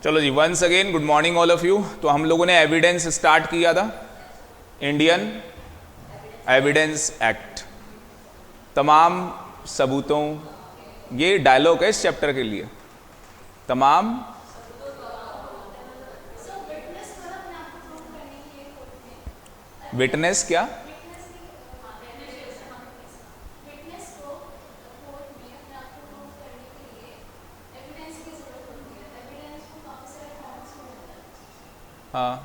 चलो जी, once again good morning all of you. तो हम लोगों ने एविडेंस स्टार्ट किया था, इंडियन एविडेंस एक्ट, तमाम सबूतों, ये डायलॉग है इस चैप्टर के लिए, तमाम विटनेस क्या हाँ,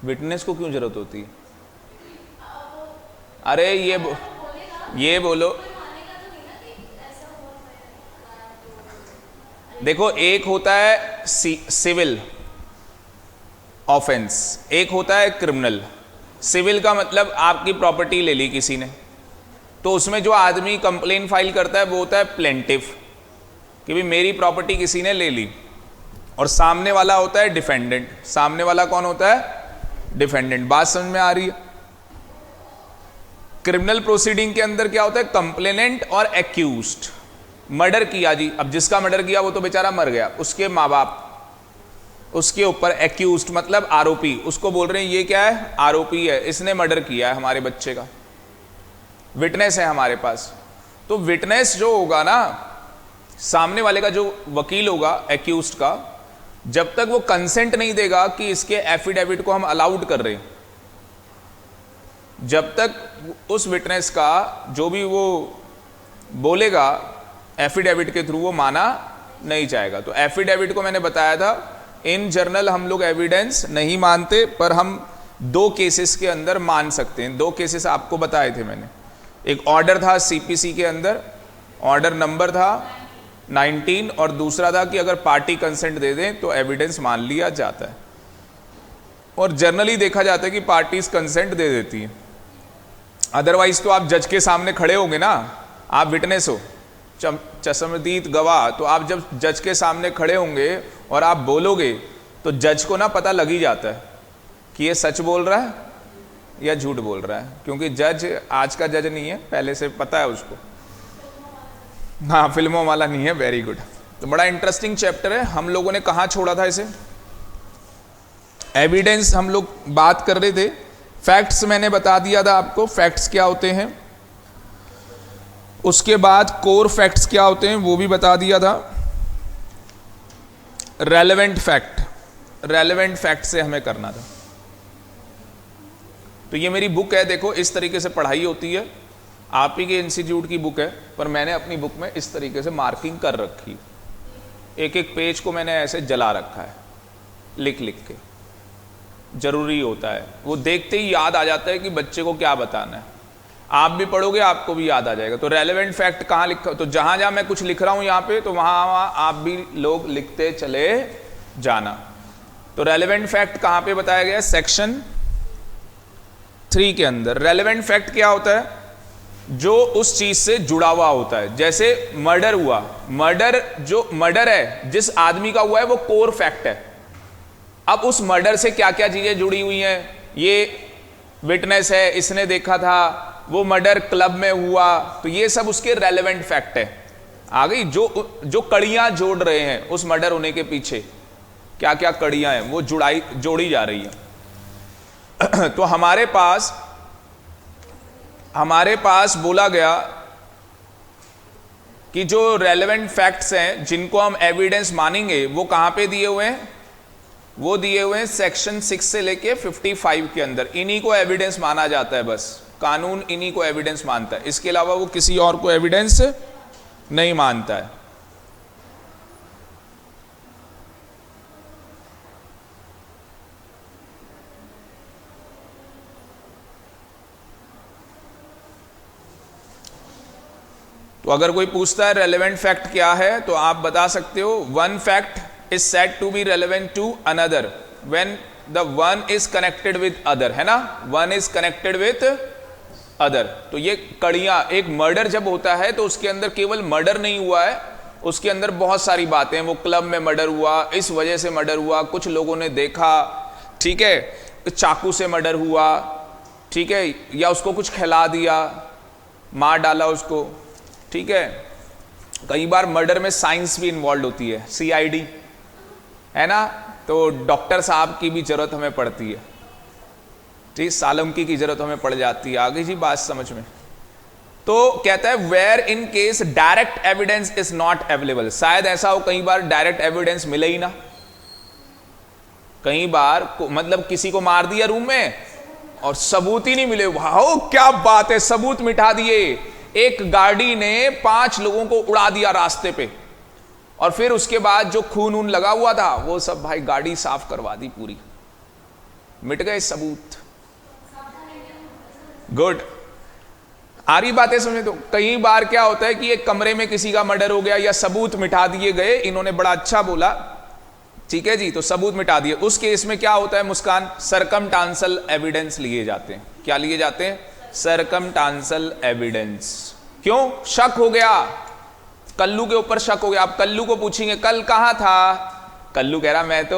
विटनेस को क्यों जरूरत होती है? अरे ये बोलो, देखो एक होता है सिविल ऑफेंस, एक होता है क्रिमिनल। सिविल का मतलब आपकी प्रॉपर्टी ले ली किसी ने, तो उसमें जो आदमी कंप्लेन फाइल करता है वो होता है प्लेंटिफ, कि भाई मेरी प्रॉपर्टी किसी ने ले ली। और सामने वाला होता है डिफेंडेंट। सामने वाला कौन होता है? डिफेंडेंट। बात समझ में आ रही है? क्रिमिनल प्रोसीडिंग के अंदर क्या होता है? कंप्लेनेंट और एक्यूज्ड। मर्डर किया जी, अब जिसका मर्डर किया वो तो बेचारा मर गया, उसके माँ बाप, उसके ऊपर एक्यूज्ड मतलब आरोपी, उसको बोल रहे हैं ये क्या है? आरोपी है, इसने मर्डर किया है हमारे बच्चे का। विटनेस है हमारे पास। तो विटनेस जो होगा ना, सामने वाले का जो वकील होगा एक्यूज्ड का, जब तक वो कंसेंट नहीं देगा कि इसके एफिडेविट को हम अलाउड कर रहे हैं, जब तक उस विटनेस का जो भी वो बोलेगा एफिडेविट के थ्रू वो माना नहीं जाएगा। तो एफिडेविट को मैंने बताया था, इन जनरल हम लोग एविडेंस नहीं मानते, पर हम दो केसेस के अंदर मान सकते हैं। दो केसेस आपको बताए थे मैंने। एक ऑर्डर था सीपीसी के अंदर, ऑर्डर नंबर था 19, और दूसरा था कि अगर पार्टी कंसेंट दे दें तो एविडेंस मान लिया जाता है। और जनरली देखा जाता है कि पार्टीज कंसेंट दे देती हैं, अदरवाइज तो आप जज के सामने खड़े होंगे ना, आप विटनेस हो, चश्मदीद गवाह, तो आप जब जज के सामने खड़े होंगे और आप बोलोगे तो जज को ना पता लग ही जाता है कि ये सच बोल रहा है या झूठ बोल रहा है, क्योंकि जज आज का जज नहीं है, पहले से पता है उसको। हाँ, फिल्मों वाला नहीं है। Very good. तो बड़ा इंटरेस्टिंग चैप्टर है। हम लोगों ने कहाँ छोड़ा था इसे? एविडेंस हम लोग बात कर रहे थे। फैक्ट्स मैंने बता दिया था आपको, फैक्ट्स क्या होते हैं। उसके बाद कोर फैक्ट्स क्या होते हैं वो भी बता दिया था। रेलेवेंट फैक्ट, रेलेवेंट फैक्ट से हमें करना था। तो ये मेरी बुक है, देखो इस तरीके से पढ़ाई होती है। आप ही के इंस्टीट्यूट की बुक है, पर मैंने अपनी बुक में इस तरीके से मार्किंग कर रखी, एक एक पेज को मैंने ऐसे जला रखा है, लिख लिख के। जरूरी होता है, वो देखते ही याद आ जाता है कि बच्चे को क्या बताना है। आप भी पढ़ोगे आपको भी याद आ जाएगा। तो रेलेवेंट फैक्ट कहाँ लिखा, तो जहां जहां मैं कुछ लिख रहा हूं यहाँ पे, तो वहां वहां आप भी लोग लिखते चले जाना। तो रेलेवेंट फैक्ट कहाँ पे बताया गया? सेक्शन 3 के अंदर। रेलेवेंट फैक्ट क्या होता है? जो उस चीज से जुड़ा हुआ होता है। जैसे मर्डर हुआ, मर्डर जो मर्डर है जिस आदमी का हुआ है वो कोर फैक्ट है। अब उस मर्डर से क्या क्या चीजें जुड़ी हुई हैं? ये विटनेस है, इसने देखा था, वो मर्डर क्लब में हुआ, तो ये सब उसके रेलेवेंट फैक्ट है। आ गई जो कड़ियां जोड़ रहे हैं उस मर्डर होने के पीछे, क्या क्या कड़ियां हैं वो जोड़ी जा रही है। तो हमारे पास बोला गया कि जो रेलेवेंट फैक्ट्स हैं जिनको हम एविडेंस मानेंगे वो कहां पे दिए हुए हैं? वो दिए हुए हैं सेक्शन 6 से लेके 55 के अंदर। इन्हीं को एविडेंस माना जाता है, बस कानून इन्हीं को एविडेंस मानता है, इसके अलावा वो किसी और को एविडेंस नहीं मानता है। तो अगर कोई पूछता है रेलेवेंट फैक्ट क्या है, तो आप बता सकते हो, one fact is said to be relevant to another when the one is connected with other, है ना? One is connected with other. तो ये कड़ियां, एक मर्डर जब होता है तो उसके अंदर केवल मर्डर नहीं हुआ है, उसके अंदर बहुत सारी बातें। वो क्लब में मर्डर हुआ, इस वजह से मर्डर हुआ, कुछ लोगों ने देखा, ठीक है, चाकू से मर्डर हुआ, ठीक है, या उसको कुछ खिला दिया, मार डाला उसको, ठीक है, कई बार मर्डर में साइंस भी इन्वॉल्व होती है, सीआईडी है ना, तो डॉक्टर साहब की भी जरूरत हमें पड़ती है, ठीक, सालमकी की जरूरत हमें पड़ जाती है। आगे जी बात समझ में। तो कहता है where in case direct evidence is not available, शायद ऐसा हो कई बार डायरेक्ट एविडेंस मिले ही ना, कई बार मतलब किसी को मार दिया रूम में और सबूत ही नहीं मिले, वाह क्या बात है, सबूत मिटा दिए, एक गाड़ी ने 5 लोगों को उड़ा दिया रास्ते पे, और फिर उसके बाद जो खून ऊन लगा हुआ था वो सब भाई गाड़ी साफ करवा दी पूरी, मिट गए सबूत। गुड, आ रही बातें समझे। तो कई बार क्या होता है कि एक कमरे में किसी का मर्डर हो गया या सबूत मिटा दिए गए, इन्होंने बड़ा अच्छा बोला, ठीक है जी, तो सबूत मिटा दिए, उस केस में क्या होता है मुस्कान, सरकमटांसल एविडेंस लिए जाते हैं। क्या लिए जाते हैं? सरकमटांसल एविडेंस। क्यों? शक हो गया, कल्लू के ऊपर शक हो गया। आप कल्लू को पूछेंगे कल कहां था, कल्लू कह रहा मैं तो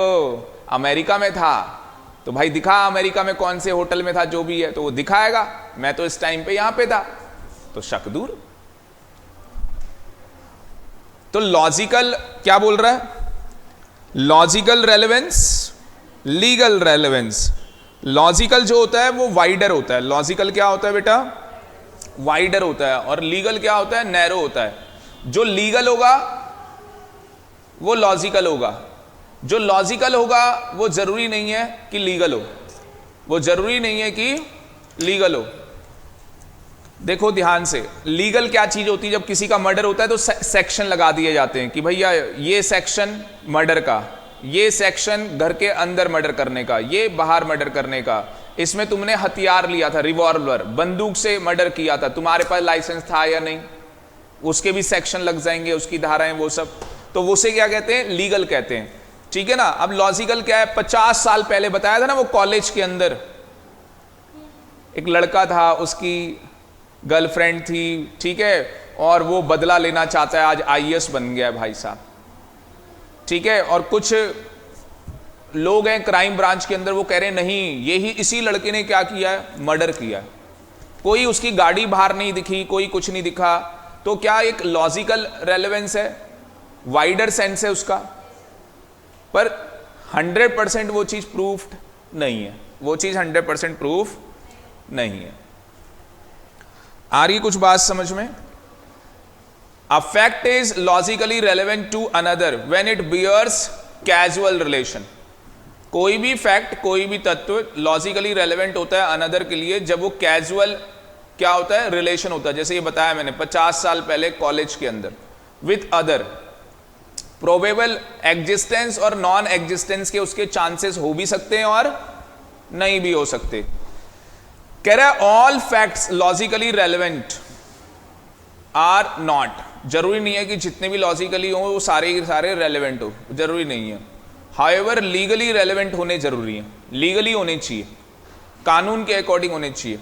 अमेरिका में था, तो भाई दिखा अमेरिका में कौन से होटल में था, जो भी है तो वो दिखाएगा, मैं तो इस टाइम पे यहां पे था, तो शक दूर। तो लॉजिकल क्या बोल रहा है, logical relevance, legal relevance. Logical जो होता है वो वाइडर होता है, लॉजिकल क्या होता है बेटा, वाइडर होता है, और लीगल क्या होता है, नैरो होता है। जो लीगल होगा वो लॉजिकल होगा, जो लॉजिकल होगा वो जरूरी नहीं है कि लीगल हो, वो जरूरी नहीं है कि लीगल हो। देखो ध्यान से, लीगल क्या चीज होती है, जब किसी का मर्डर होता है तो सेक्शन लगा दिए जाते हैं कि भैया ये सेक्शन मर्डर का, ये सेक्शन घर के अंदर मर्डर करने का, ये बाहर मर्डर करने का, इसमें तुमने हथियार लिया था, रिवॉल्वर बंदूक से मर्डर किया था, तुम्हारे पास लाइसेंस था या नहीं, उसके भी सेक्शन लग जाएंगे, उसकी धाराएं वो सब, तो वो से क्या कहते हैं, लीगल कहते हैं, ठीक है ना। अब लॉजिकल क्या है, 50 साल पहले बताया था ना, वो कॉलेज के अंदर एक लड़का था, उसकी गर्लफ्रेंड थी, ठीक है, और वो बदला लेना चाहता है, आज आईएएस बन गया भाई साहब, ठीक है, और कुछ लोग हैं क्राइम ब्रांच के अंदर, वो कह रहे हैं नहीं यही इसी लड़के ने क्या किया है, मर्डर किया है, कोई उसकी गाड़ी बाहर नहीं दिखी, कोई कुछ नहीं दिखा, तो क्या एक लॉजिकल रेलेवेंस है, वाइडर सेंस है उसका, पर 100% वो चीज प्रूफ नहीं है, वो चीज 100% प्रूफ नहीं है। आ रही कुछ बात समझ में? A fact is logically relevant to another when it bears casual relation. कोई भी फैक्ट, कोई भी तत्व लॉजिकली रेलेवेंट होता है अनदर के लिए जब वो कैजुअल क्या होता है, रिलेशन होता है। जैसे ये बताया मैंने 50 साल पहले कॉलेज के अंदर, विथ अदर प्रोबेबल एग्जिस्टेंस और नॉन एग्जिस्टेंस के उसके चांसेस हो भी सकते हैं और नहीं भी हो सकते। कह रहा है all facts logically relevant are not, जरूरी नहीं है कि जितने भी लॉजिकली हो वो सारे के सारे रेलेवेंट हो, जरूरी नहीं है। हाउएवर लीगली रेलेवेंट होने जरूरी है, लीगली होने चाहिए, कानून के अकॉर्डिंग होने चाहिए।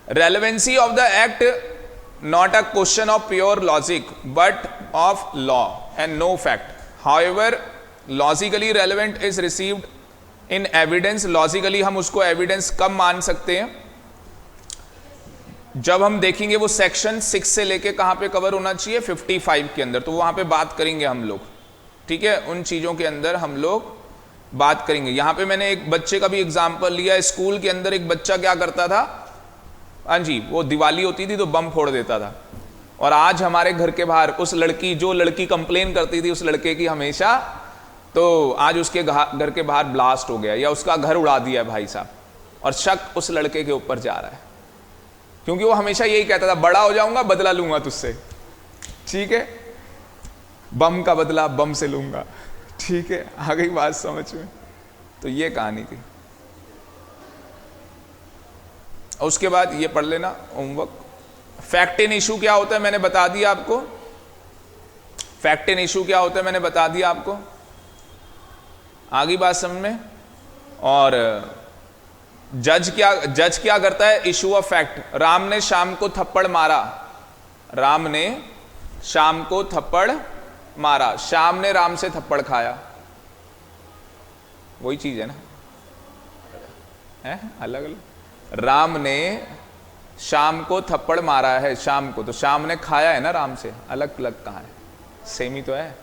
Relevancy of the act not a question of pure logic but of law and no fact. However logically relevant is received in evidence. Logically हम उसको एविडेंस कब मान सकते हैं, जब हम देखेंगे वो सेक्शन 6 से लेके कहां पे कवर होना चाहिए, 55 के अंदर, तो वहां पे बात करेंगे हम लोग, ठीक है, उन चीजों के अंदर हम लोग बात करेंगे। यहां पे मैंने एक बच्चे का भी एग्जांपल लिया, स्कूल के अंदर एक बच्चा क्या करता था, हाँ जी, वो दिवाली होती थी तो बम फोड़ देता था, और आज हमारे घर के बाहर उस लड़की, जो लड़की कंप्लेन करती थी उस लड़के की हमेशा, तो आज उसके घर के बाहर ब्लास्ट हो गया या उसका घर उड़ा दिया भाई साहब, और शक उस लड़के के ऊपर जा रहा है, क्योंकि वो हमेशा यही कहता था बड़ा हो जाऊंगा बदला लूंगा तुझसे, ठीक है, बम का बदला बम से लूंगा, ठीक है, आ गई बात समझ में। तो ये कहानी थी। और उसके बाद ये पढ़ लेना होमवर्क। फैक्ट इन इशू क्या होता है मैंने बता दिया आपको, फैक्ट इन इशू क्या होता है मैंने बता दिया आपको, आगे बात समझ में। और जज क्या करता है, इशू ऑफ फैक्ट। राम ने शाम को थप्पड़ मारा, राम ने शाम को थप्पड़ मारा, शाम ने राम से थप्पड़ खाया, वही चीज है ना, है अलग अलग। राम ने शाम को थप्पड़ मारा है, शाम को, तो शाम ने खाया है ना राम से, अलग अलग कहाँ है, सेम ही तो है।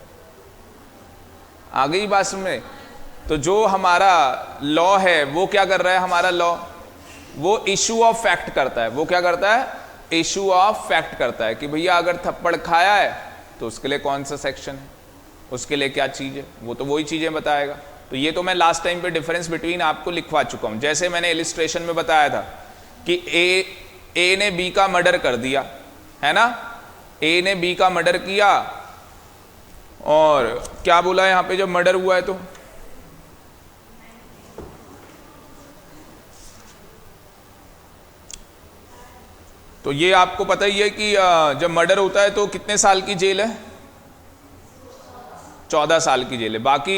आ गई बात में। तो जो हमारा लॉ है वो क्या कर रहा है, हमारा लॉ वो इशू ऑफ फैक्ट करता है। वो क्या करता है, इशू ऑफ फैक्ट करता है कि भैया अगर थप्पड़ खाया है तो उसके लिए कौन सा सेक्शन है, उसके लिए क्या चीज है, वो तो वही चीजें बताएगा। तो ये तो मैं लास्ट टाइम पे डिफरेंस बिटवीन आपको लिखवा चुका हूं। जैसे मैंने इलिस्ट्रेशन में बताया था कि ए ने बी का मर्डर कर दिया है ना, ए ने बी का मर्डर किया, और क्या बोला यहां पे जब मर्डर हुआ है तो ये आपको पता ही है कि जब मर्डर होता है तो कितने साल की जेल है, 14 साल की जेल है। बाकी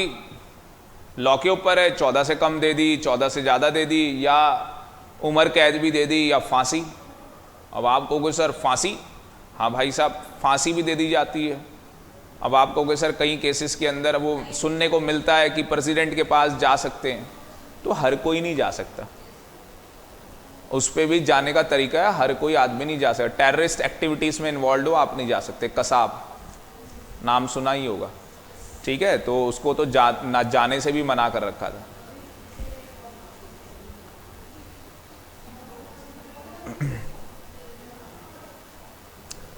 लॉ के ऊपर है, 14 से कम दे दी, 14 से ज़्यादा दे दी, या उम्र कैद भी दे दी, या फांसी। अब आप कहोगे सर फांसी, हाँ भाई साहब फांसी भी दे दी जाती है। अब आप कहोगे सर कई केसेस के अंदर वो सुनने को मिलता है कि प्रेसिडेंट के पास जा सकते हैं, तो हर कोई नहीं जा सकता, उस पर भी जाने का तरीका है, हर कोई आदमी नहीं जा सकता। टेररिस्ट एक्टिविटीज़ में इन्वॉल्व हो आप नहीं जा सकते। कसाब नाम सुना ही होगा, ठीक है, तो उसको तो ना जाने से भी मना कर रखा था।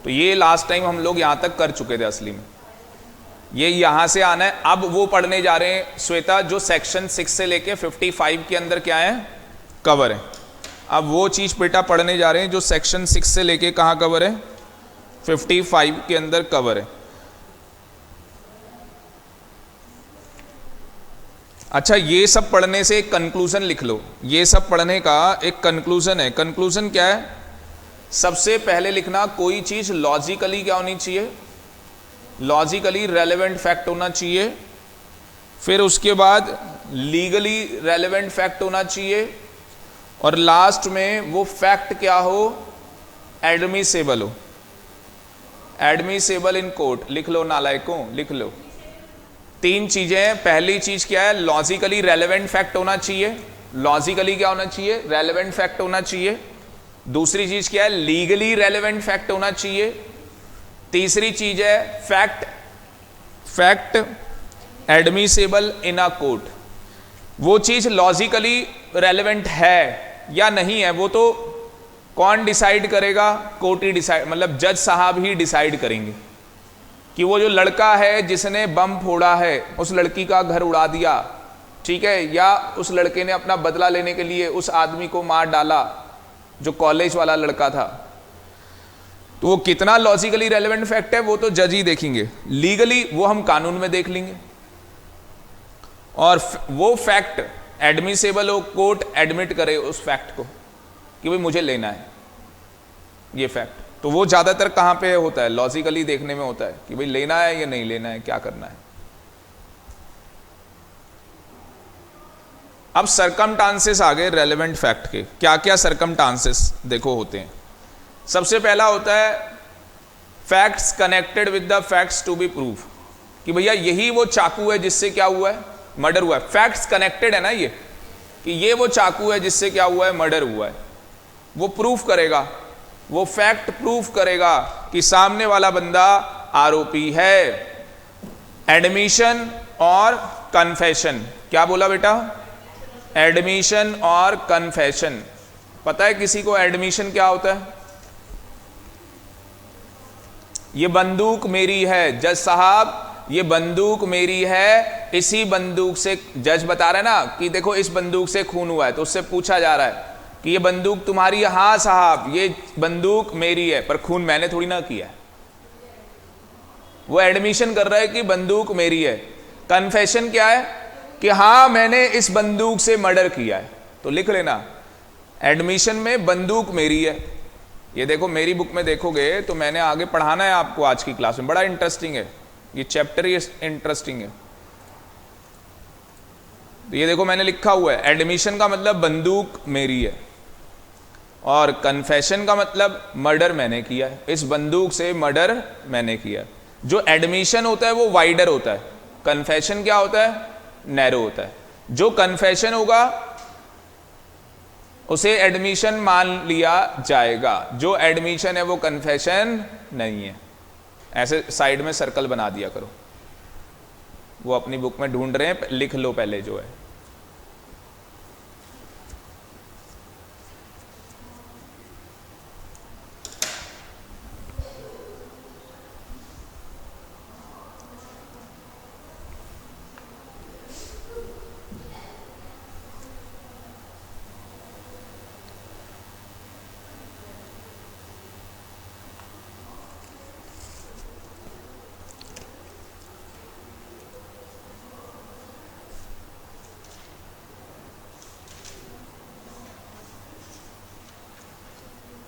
तो ये लास्ट टाइम हम लोग यहां तक कर चुके थे असली में। ये यहां से आना है, अब वो पढ़ने जा रहे हैं श्वेता जो सेक्शन 6 से लेके 55 के अंदर क्या है, कवर है। अब वो चीज बेटा पढ़ने जा रहे हैं जो सेक्शन 6 से लेके कहां कवर है, 55 के अंदर कवर है। अच्छा, ये सब पढ़ने से एक कंक्लूजन लिख लो, ये सब पढ़ने का एक कंक्लूजन है। कंक्लूजन क्या है, सबसे पहले लिखना कोई चीज लॉजिकली क्या होनी चाहिए, लॉजिकली रेलेवेंट फैक्ट होना चाहिए। फिर उसके बाद लीगली रेलेवेंट फैक्ट होना चाहिए, और लास्ट में वो फैक्ट क्या हो, एडमिसेबल हो, एडमिसेबल इन कोर्ट। लिख लो नालायकों, लिख लो। 3 चीजें। पहली चीज क्या है, लॉजिकली रेलेवेंट फैक्ट होना चाहिए। लॉजिकली क्या होना चाहिए, रेलेवेंट फैक्ट होना चाहिए। दूसरी चीज क्या है, लीगली रेलेवेंट फैक्ट होना चाहिए। तीसरी चीज है fact admissible in a court. वो चीज लॉजिकली रेलेवेंट है या नहीं है वो तो कौन डिसाइड करेगा, कोर्ट ही डिसाइड, मतलब जज साहब ही डिसाइड करेंगे कि वो जो लड़का है जिसने बम फोड़ा है, उस लड़की का घर उड़ा दिया, ठीक है, या उस लड़के ने अपना बदला लेने के लिए उस आदमी को मार डाला जो कॉलेज वाला लड़का था, तो वो कितना लॉजिकली रेलेवेंट फैक्ट है वो तो जज ही देखेंगे। लीगली वो हम कानून में देख लेंगे, और वो फैक्ट एडमिसेबल हो, कोर्ट एडमिट करे उस फैक्ट को कि भाई मुझे लेना है ये फैक्ट। तो वो ज्यादातर कहां पे होता है, लॉजिकली देखने में होता है कि भाई लेना है या नहीं लेना है, क्या करना है। अब सरकमस्टांसेस आ गए रेलेवेंट फैक्ट के। क्या क्या सरकमस्टांसेस देखो होते हैं। सबसे पहला होता है facts connected with the facts to be prove, कि भैया यही वो चाकू है जिससे क्या हुआ है, मर्डर हुआ है। फैक्ट्स कनेक्टेड है ना ये, कि ये वो चाकू है जिससे क्या हुआ है, मर्डर हुआ है। वो प्रूफ करेगा, वो फैक्ट प्रूफ करेगा कि सामने वाला बंदा आरोपी है। एडमिशन और कन्फेशन, क्या बोला बेटा, एडमिशन और कन्फेशन। पता है किसी को एडमिशन क्या होता है, ये बंदूक मेरी है जज साहब, ये बंदूक मेरी है, इसी बंदूक से, जज बता रहा है ना कि देखो इस बंदूक से खून हुआ है, तो उससे पूछा जा रहा है कि ये बंदूक तुम्हारी है, हाँ साहब ये बंदूक मेरी है, पर खून मैंने थोड़ी ना किया है। वो एडमिशन कर रहा है कि बंदूक मेरी है। कन्फेशन क्या है कि हाँ मैंने इस बंदूक से मर्डर किया है, तो लिख लेना एडमिशन में बंदूक मेरी है। ये देखो मेरी बुक में देखोगे तो मैंने आगे पढ़ाना है आपको आज की क्लास में, बड़ा इंटरेस्टिंग है ये चैप्टर, ही इंटरेस्टिंग है। तो ये देखो मैंने लिखा हुआ है एडमिशन का मतलब बंदूक मेरी है, और कन्फेशन का मतलब मर्डर मैंने किया है, इस बंदूक से मर्डर मैंने किया है। जो एडमिशन होता है वो वाइडर होता है, कन्फेशन क्या होता है, नैरो होता है। जो कन्फेशन होगा उसे एडमिशन मान लिया जाएगा। जो एडमिशन है वो कन्फेशन नहीं है। ऐसे साइड में सर्कल बना दिया करो। वो अपनी बुक में ढूंढ रहे हैं, लिख लो पहले जो है।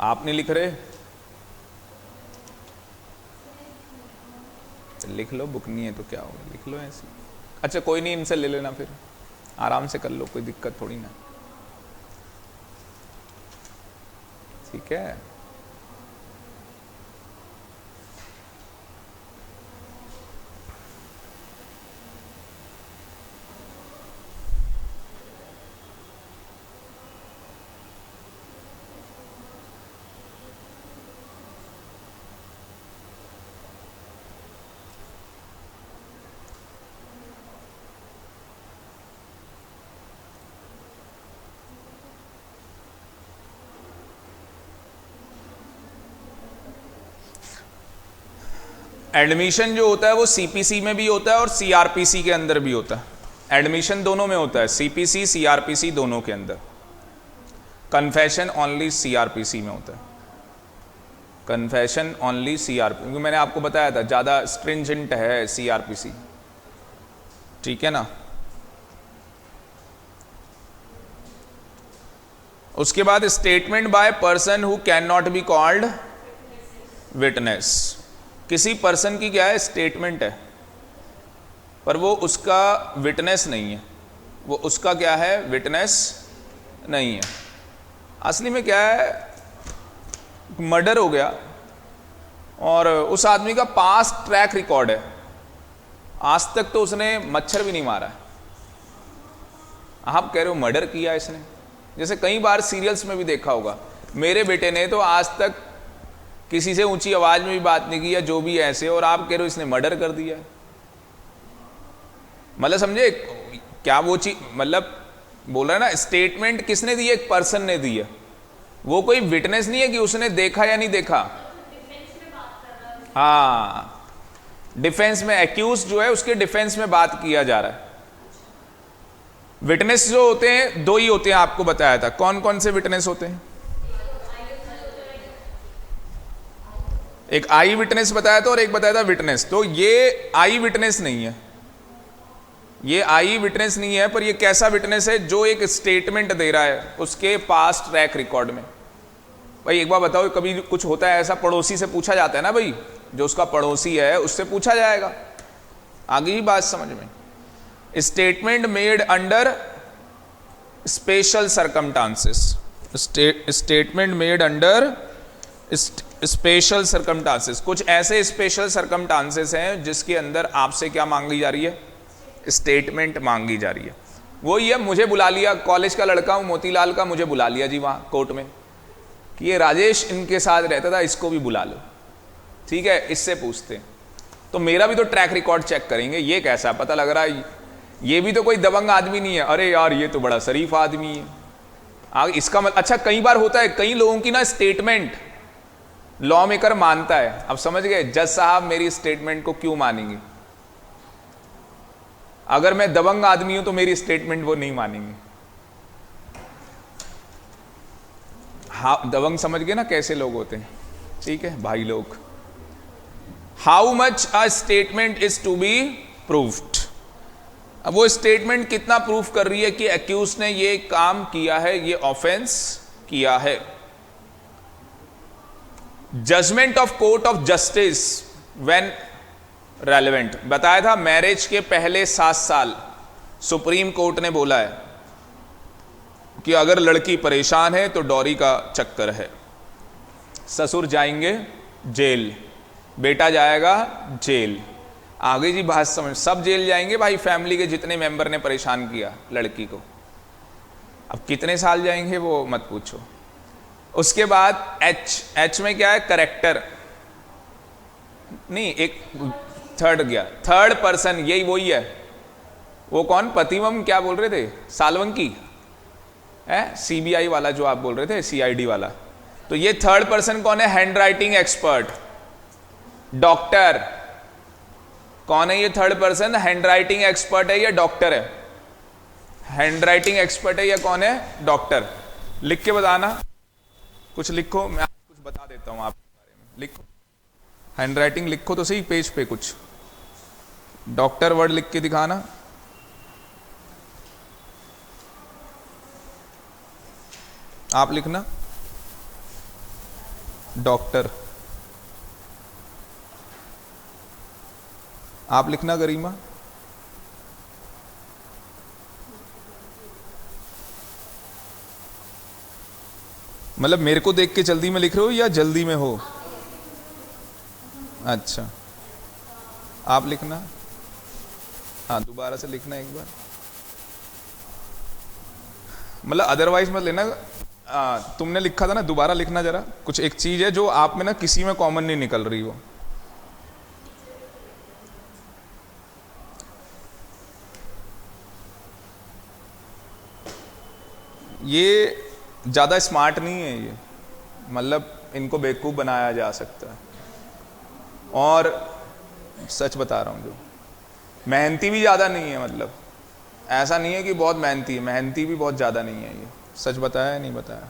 आप नहीं लिख रहे? लिख लो, बुक नहीं है तो क्या होगा, लिख लो ऐसे। अच्छा कोई नहीं, इनसे ले लेना, फिर आराम से कर लो, कोई दिक्कत थोड़ी ना। ठीक है। एडमिशन जो होता है वो सीपीसी में भी होता है और सीआरपीसी के अंदर भी होता है। एडमिशन दोनों में होता है, सीपीसी सीआरपीसी दोनों के अंदर। कन्फेशन ओनली सीआरपीसी में होता है। कन्फेशन ओनली सीआरपी, क्योंकि मैंने आपको बताया था ज़्यादा स्ट्रिंजेंट है सीआरपीसी। ठीक है ना। उसके बाद statement by person who can not be called witness. किसी पर्सन की क्या है, स्टेटमेंट है, पर वो उसका विटनेस नहीं है। वो उसका क्या है, विटनेस नहीं है। असली में क्या है, मर्डर हो गया और उस आदमी का पास्ट ट्रैक रिकॉर्ड है, आज तक तो उसने मच्छर भी नहीं मारा है। आप कह रहे हो मर्डर किया इसने। जैसे कई बार सीरियल्स में भी देखा होगा, मेरे बेटे ने तो आज तक किसी से ऊंची आवाज में भी बात नहीं की, या जो भी ऐसे, और आप कह रहे हो इसने मर्डर कर दिया। मतलब समझे क्या वो चीज, मतलब बोल रहा है ना, स्टेटमेंट किसने दी है, एक पर्सन ने दी है। वो कोई विटनेस नहीं है कि उसने देखा या नहीं देखा। हाँ, डिफेंस में एक्यूज जो है उसके डिफेंस में बात किया जा रहा है। विटनेस जो होते हैं दो ही होते हैं, आपको बताया था। कौन कौन से विटनेस होते हैं? एक आई विटनेस बताया था और एक बताया था विटनेस। तो ये आई विटनेस नहीं है, ये आई विटनेस नहीं है, पर ये कैसा विटनेस है, जो एक स्टेटमेंट दे रहा है उसके पास्ट ट्रैक रिकॉर्ड में। भाई एक बार बताओ, कभी कुछ होता है ऐसा, पड़ोसी से पूछा जाता है ना भाई, जो उसका पड़ोसी है उससे पूछा जाएगा। आगे ही बात समझ में। Statement made under special circumstances. Statement made under special circumstances. कुछ ऐसे स्पेशल सर्कमस्टांसेस हैं जिसके अंदर आपसे क्या मांगी जा रही है, स्टेटमेंट मांगी जा रही है। वो ये मुझे बुला लिया, कॉलेज का लड़का हूं मोतीलाल का, मुझे बुला लिया जी वहां कोर्ट में कि ये राजेश इनके साथ रहता था, इसको भी बुला लो। ठीक है, इससे पूछते हैं तो मेरा भी तो ट्रैक रिकॉर्ड चेक करेंगे। ये कैसा पता लग रहा है, ये भी तो कोई दबंग आदमी नहीं है, अरे यार ये तो बड़ा शरीफ आदमी है। इसका मतलब, अच्छा कई बार होता है कई लोगों की ना स्टेटमेंट लॉ मेकर मानता है। अब समझ गए, जज साहब मेरी स्टेटमेंट को क्यों मानेंगे? अगर मैं दबंग आदमी हूं तो मेरी स्टेटमेंट वो नहीं मानेंगे। हाँ, दबंग समझ गए ना कैसे लोग होते हैं। ठीक है भाई लोग। How much a statement is to be proved. अब वो स्टेटमेंट कितना प्रूफ कर रही है कि एक्यूज ने ये काम किया है, ये ऑफेंस किया है। Judgment of court of justice when relevant. बताया था मैरिज के पहले 7 साल सुप्रीम कोर्ट ने बोला है कि अगर लड़की परेशान है तो डॉरी का चक्कर है। ससुर जाएंगे जेल, बेटा जाएगा जेल। आगे जी बात समझ, सब जेल जाएंगे भाई, फैमिली के जितने मेंबर ने परेशान किया लड़की को। अब कितने साल जाएंगे वो मत पूछो। उसके बाद एच में क्या है, करेक्टर, नहीं एक थर्ड गया, थर्ड पर्सन, यही वही है। वो कौन, पतिवम क्या बोल रहे थे, सालवंकी है, सीबीआई वाला जो आप बोल रहे थे, सीआईडी वाला। तो ये थर्ड पर्सन कौन है, हैंड राइटिंग एक्सपर्ट, डॉक्टर। कौन है ये third person, hand writing expert है या डॉक्टर है, हैंड राइटिंग एक्सपर्ट है या कौन है, डॉक्टर। लिख के बताना, कुछ लिखो, मैं आपको कुछ बता देता हूं आपके बारे में। लिखो, हैंड राइटिंग लिखो तो सही पेज पे, कुछ डॉक्टर वर्ड लिख के दिखाना। आप लिखना डॉक्टर, आप लिखना गरिमा। मतलब मेरे को देख के जल्दी में लिख रहे हो या जल्दी में हो? अच्छा, आप लिखना, हाँ दोबारा से लिखना एक बार, मतलब अदरवाइज मत लेना। तुमने लिखा था ना, दोबारा लिखना जरा। कुछ एक चीज है जो आप में ना किसी में कॉमन नहीं निकल रही हो। ये ज्यादा स्मार्ट नहीं है ये, मतलब इनको बेवकूफ बनाया जा सकता है। और सच बता रहा हूं, जो मेहनती भी ज्यादा नहीं है, मतलब ऐसा नहीं है कि बहुत मेहनती है, मेहनती भी बहुत ज्यादा नहीं है ये। सच बताया नहीं बताया?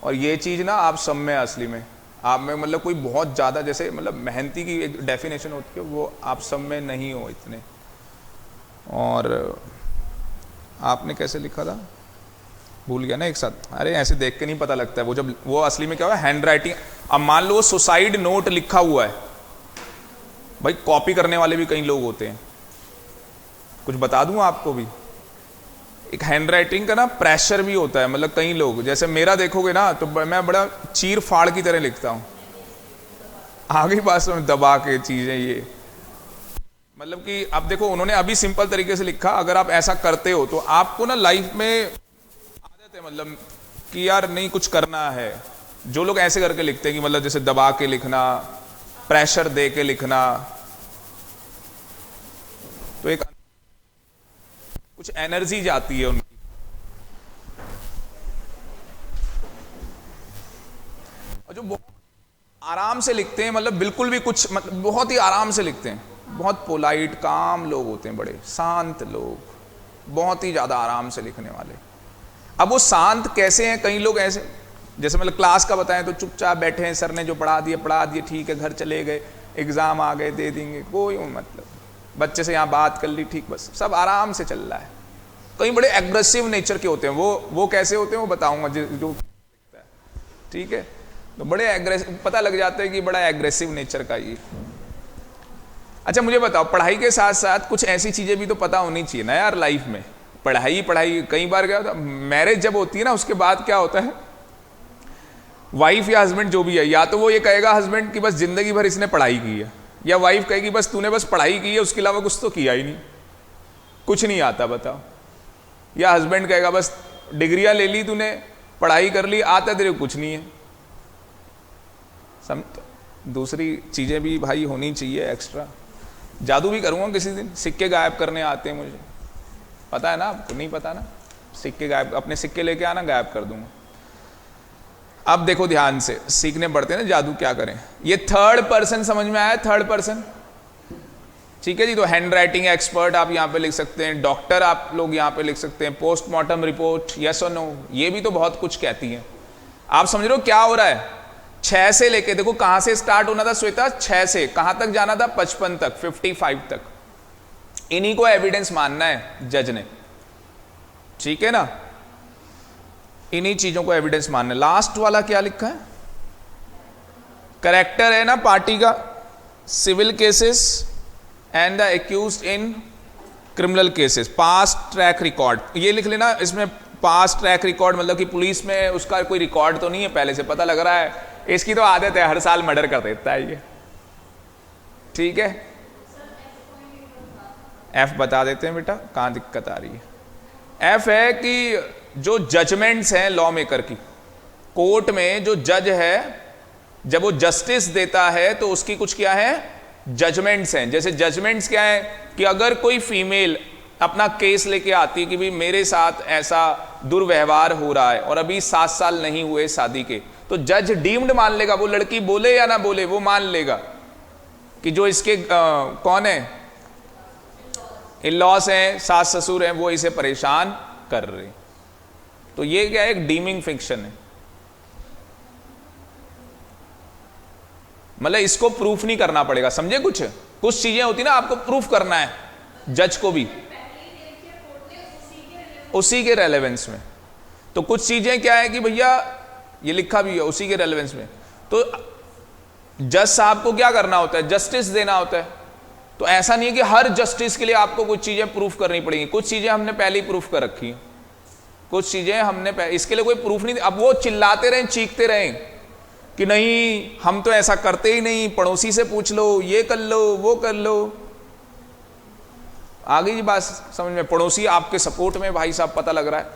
और ये चीज ना आप सब में, असली में आप में, मतलब कोई बहुत ज्यादा, जैसे मतलब मेहनती की एक डेफिनेशन होती है, वो आप सब में नहीं हो इतने। और आपने कैसे लिखा था, भूल गया ना एक साथ। अरे ऐसे देख के नहीं पता लगता है वो, जब वो असली में क्या हुआ, हैंड राइटिंग। अब मान लो सुसाइड नोट लिखा हुआ है, भाई कॉपी करने वाले भी कई लोग होते हैं। कुछ बता दूं आपको भी, एक हैंड राइटिंग का ना प्रेशर भी होता है। मतलब कई लोग, जैसे मेरा देखोगे ना, तो मैं बड़ा चीर फाड़ की तरह लिखता हूं, आगे पास में दबा के चीजें ये। मतलब कि अब देखो, उन्होंने अभी सिंपल तरीके से लिखा, अगर आप ऐसा करते हो तो आपको ना लाइफ में आदत है, मतलब कि यार नहीं कुछ करना है। जो लोग ऐसे करके लिखते हैं कि मतलब जैसे दबा के लिखना, प्रेशर दे के लिखना, तो एक कुछ एनर्जी जाती है उनकी। और जो बहुत आराम से लिखते हैं, मतलब बिल्कुल भी कुछ, मतलब बहुत ही आराम से लिखते हैं, बहुत पोलाइट काम लोग होते हैं, बड़े शांत लोग, बहुत ही ज्यादा आराम से लिखने वाले। अब वो शांत कैसे हैं, कई लोग ऐसे, जैसे मतलब क्लास का बताएं तो चुपचाप बैठे हैं, सर ने जो पढ़ा दिए ठीक है, घर चले गए, एग्जाम आ गए, दे देंगे, कोई मतलब बच्चे से यहाँ बात कर ली, ठीक, बस सब आराम से चल रहा है। कई बड़े एग्रेसिव नेचर के होते हैं, वो कैसे होते हैं वो बताऊंगा जो है, ठीक है। तो बड़े एग्रेसिव, पता लग जाता है कि बड़ा एग्रेसिव नेचर का ये। अच्छा मुझे बताओ, पढ़ाई के साथ साथ कुछ ऐसी चीजें भी तो पता होनी चाहिए ना यार लाइफ में। पढ़ाई पढ़ाई, कई बार क्या होता है, मैरिज जब होती है ना, उसके बाद क्या होता है, वाइफ या हस्बैंड जो भी है, या तो वो ये कहेगा हस्बैंड कि बस जिंदगी भर इसने पढ़ाई की है, या वाइफ कहेगी बस तूने बस पढ़ाई की है, उसके अलावा कुछ तो किया ही नहीं, कुछ नहीं आता, बताओ। या हस्बैंड कहेगा बस डिग्रियां ले ली तूने, पढ़ाई कर ली, आता तेरे को कुछ नहीं है। दूसरी चीजें भी भाई होनी चाहिए एक्स्ट्रा। जादू भी करूंगा किसी दिन, सिक्के गायब करने आते हैं मुझे, पता है ना आपको? नहीं पता ना? सिक्के गायब, अपने सिक्के लेके आना, गायब कर दूंगा। अब देखो ध्यान से, सीखने पड़ते हैं ना जादू क्या करें। ये थर्ड पर्सन समझ में आया, थर्ड पर्सन, ठीक है जी। तो हैंड राइटिंग एक्सपर्ट आप यहां पे लिख सकते हैं, डॉक्टर आप लोग यहां पे लिख सकते हैं, पोस्टमार्टम रिपोर्ट, यस और नो, ये भी तो बहुत कुछ कहती है। आप समझ रहे हो क्या हो रहा है? 6 से लेके, देखो कहां से स्टार्ट होना था श्वेता, 6 से कहां तक जाना था, 55 तक, 55 तक। इन्हीं को एविडेंस मानना है जज ने, ठीक है ना, इन्हीं चीजों को एविडेंस मानना है। लास्ट वाला क्या लिखा है, करेक्टर है ना पार्टी का, civil cases and the accused in criminal cases, past track record, ये लिख लेना। इसमें पास्ट ट्रैक रिकॉर्ड मतलब कि पुलिस में उसका कोई रिकॉर्ड तो नहीं है पहले से, पता लग रहा है इसकी तो आदत है, हर साल मर्डर कर देता है ये, ठीक है। एफ बता देते हैं बेटा, कहां दिक्कत आ रही है। एफ है कि जो जजमेंट्स हैं लॉ मेकर की, कोर्ट में जो जज है जब वो जस्टिस देता है तो उसकी कुछ क्या है, जजमेंट्स हैं। जैसे जजमेंट्स क्या है कि अगर कोई फीमेल अपना केस लेके आती है कि भाई मेरे साथ ऐसा दुर्व्यवहार हो रहा है और अभी 7 साल नहीं हुए शादी के, तो जज डीम्ड मान लेगा, वो लड़की बोले या ना बोले वो मान लेगा कि जो इसके कौन है, इन-लॉस हैं, सास ससुर हैं, वो इसे परेशान कर रहे। तो ये क्या है, एक डीमिंग फिक्शन है। मतलब इसको प्रूफ नहीं करना पड़ेगा, समझे? कुछ कुछ चीजें होती ना आपको प्रूफ करना है जज को भी उसी के रेलेवेंस में। तो कुछ चीजें क्या है कि भैया ये लिखा भी है उसी के रेलेवेंस में, तो जज साहब को क्या करना होता है, जस्टिस देना होता है। तो ऐसा नहीं है कि हर जस्टिस के लिए आपको कुछ चीजें प्रूफ करनी पड़ेंगी। कुछ चीजें हमने पहले ही प्रूफ कर रखी हैं, कुछ चीजें हमने इसके लिए कोई प्रूफ नहीं। अब वो चिल्लाते रहें, चीखते रहें कि नहीं हम तो ऐसा करते ही नहीं, पड़ोसी से पूछ लो, ये कर लो, वो कर लो। आ गई जी बात समझ में? पड़ोसी आपके सपोर्ट में, भाई साहब पता लग रहा है,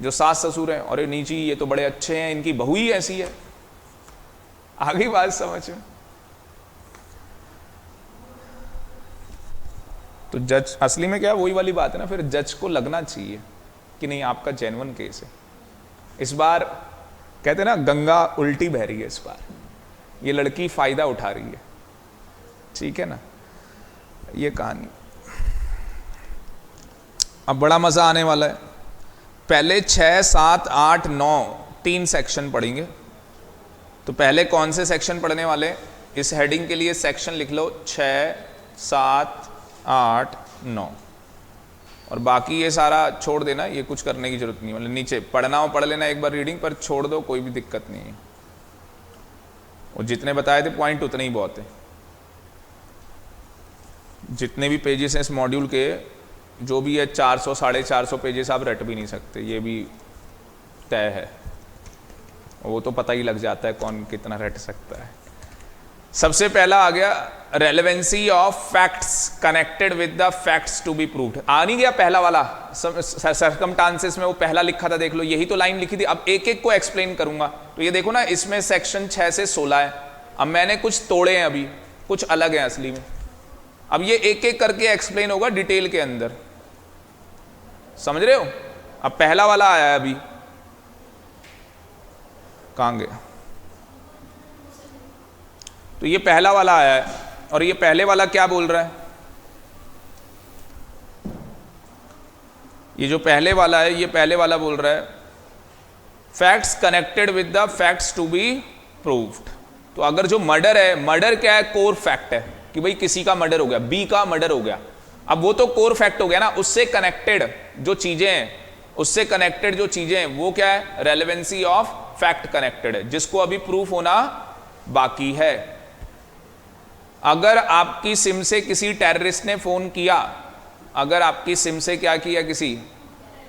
जो सास ससुर हैं, और नहीं जी ये तो बड़े अच्छे हैं, इनकी बहू ही ऐसी है। आ गई बात समझ में? तो जज असली में क्या वही वाली बात है ना, फिर जज को लगना चाहिए कि नहीं आपका जेन्युइन केस है। इस बार कहते हैं ना गंगा उल्टी बह रही है, इस बार ये लड़की फायदा उठा रही है, ठीक है ना। ये कहानी अब बड़ा मजा आने वाला है। पहले 6, 7, 8, 9 3 सेक्शन पढ़ेंगे। तो पहले कौन से सेक्शन पढ़ने वाले? इस हेडिंग के लिए सेक्शन लिख लो 6, 7, 8, 9, और बाकी ये सारा छोड़ देना, ये कुछ करने की जरूरत नहीं। मतलब नीचे पढ़ना हो पढ़ लेना एक बार रीडिंग, पर छोड़ दो, कोई भी दिक्कत नहीं है। और जितने बताए थे पॉइंट उतने ही बहुत है। जितने भी पेजेस हैं इस मॉड्यूल के, जो भी है 400 450 पेजेस आप रट भी नहीं सकते, ये भी तय है। वो तो पता ही लग जाता है कौन कितना रट सकता है। सबसे पहला आ गया relevancy of facts connected with the facts to be proved. आ नहीं गया पहला वाला, सर्कमस्टांसेस में वो पहला लिखा था, देख लो यही तो लाइन लिखी थी। अब एक एक को एक्सप्लेन करूंगा। तो ये देखो ना, इसमें सेक्शन 6 से 16 है। अब मैंने कुछ तोड़े हैं, अभी कुछ अलग है असली में। अब ये एक एक करके एक्सप्लेन होगा डिटेल के अंदर, समझ रहे हो? अब पहला वाला आया है, अभी कहां गया? तो ये पहला वाला आया है, और ये पहले वाला क्या बोल रहा है? ये जो पहले वाला है, ये पहले वाला बोल रहा है facts connected with the facts to be proved. तो अगर जो मर्डर है, मर्डर क्या है? कोर फैक्ट है कि भाई किसी का मर्डर हो गया, बी का मर्डर हो गया। अब वो तो कोर फैक्ट हो गया ना, उससे कनेक्टेड जो चीजें हैं, उससे कनेक्टेड जो चीजें हैं वो क्या है? रेलेवेंसी ऑफ फैक्ट कनेक्टेड है, जिसको अभी प्रूफ होना बाकी है। अगर आपकी सिम से किसी टेररिस्ट ने फोन किया, अगर आपकी सिम से क्या किया, किसी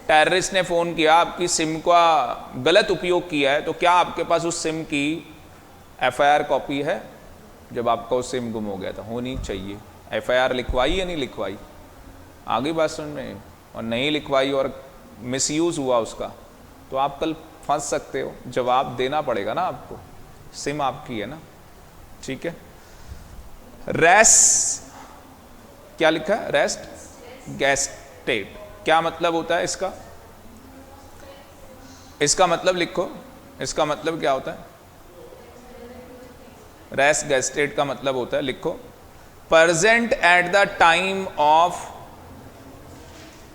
टेररिस्ट ने फोन किया, आपकी सिम का गलत उपयोग किया है, तो क्या आपके पास उस सिम की एफआईआर कॉपी है? जब आपका उस सिम गुम हो गया था, होनी चाहिए। एफआईआर लिखवाई या नहीं लिखवाई? आगे बात समझ में? और नहीं लिखवाई और मिसयूज हुआ उसका, तो आप कल फंस सकते हो। जवाब देना पड़ेगा ना आपको, सिम आपकी है ना, ठीक है। रेस्ट क्या लिखा है? रेस्ट गेस्टेड क्या मतलब होता है इसका? इसका मतलब लिखो, इसका मतलब क्या होता है? रेस्ट गेस्टेड का मतलब होता है, लिखो, present at the time of,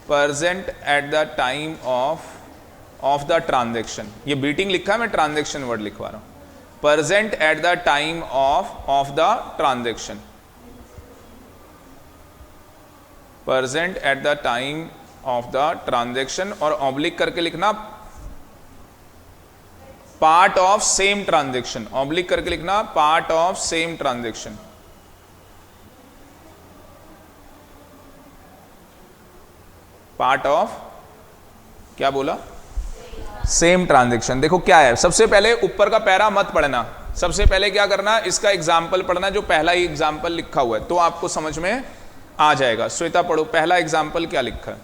present at the time of the transaction. ये बीटिंग लिखा है, मैं ट्रांजेक्शन वर्ड लिखवा रहा हूं। Present at the time of the transaction, present at the time of the transaction, और ऑब्लिक करके लिखना part of same transaction, oblique करके लिखना part of same transaction. Part of क्या बोला? Same transaction. देखो क्या है, सबसे पहले ऊपर का पैरा मत पढ़ना, सबसे पहले क्या करना, इसका एग्जाम्पल पढ़ना, जो पहला ही एग्जाम्पल लिखा हुआ है, तो आपको समझ में आ जाएगा। श्वेता पढ़ो, पहला एग्जाम्पल क्या लिखा है?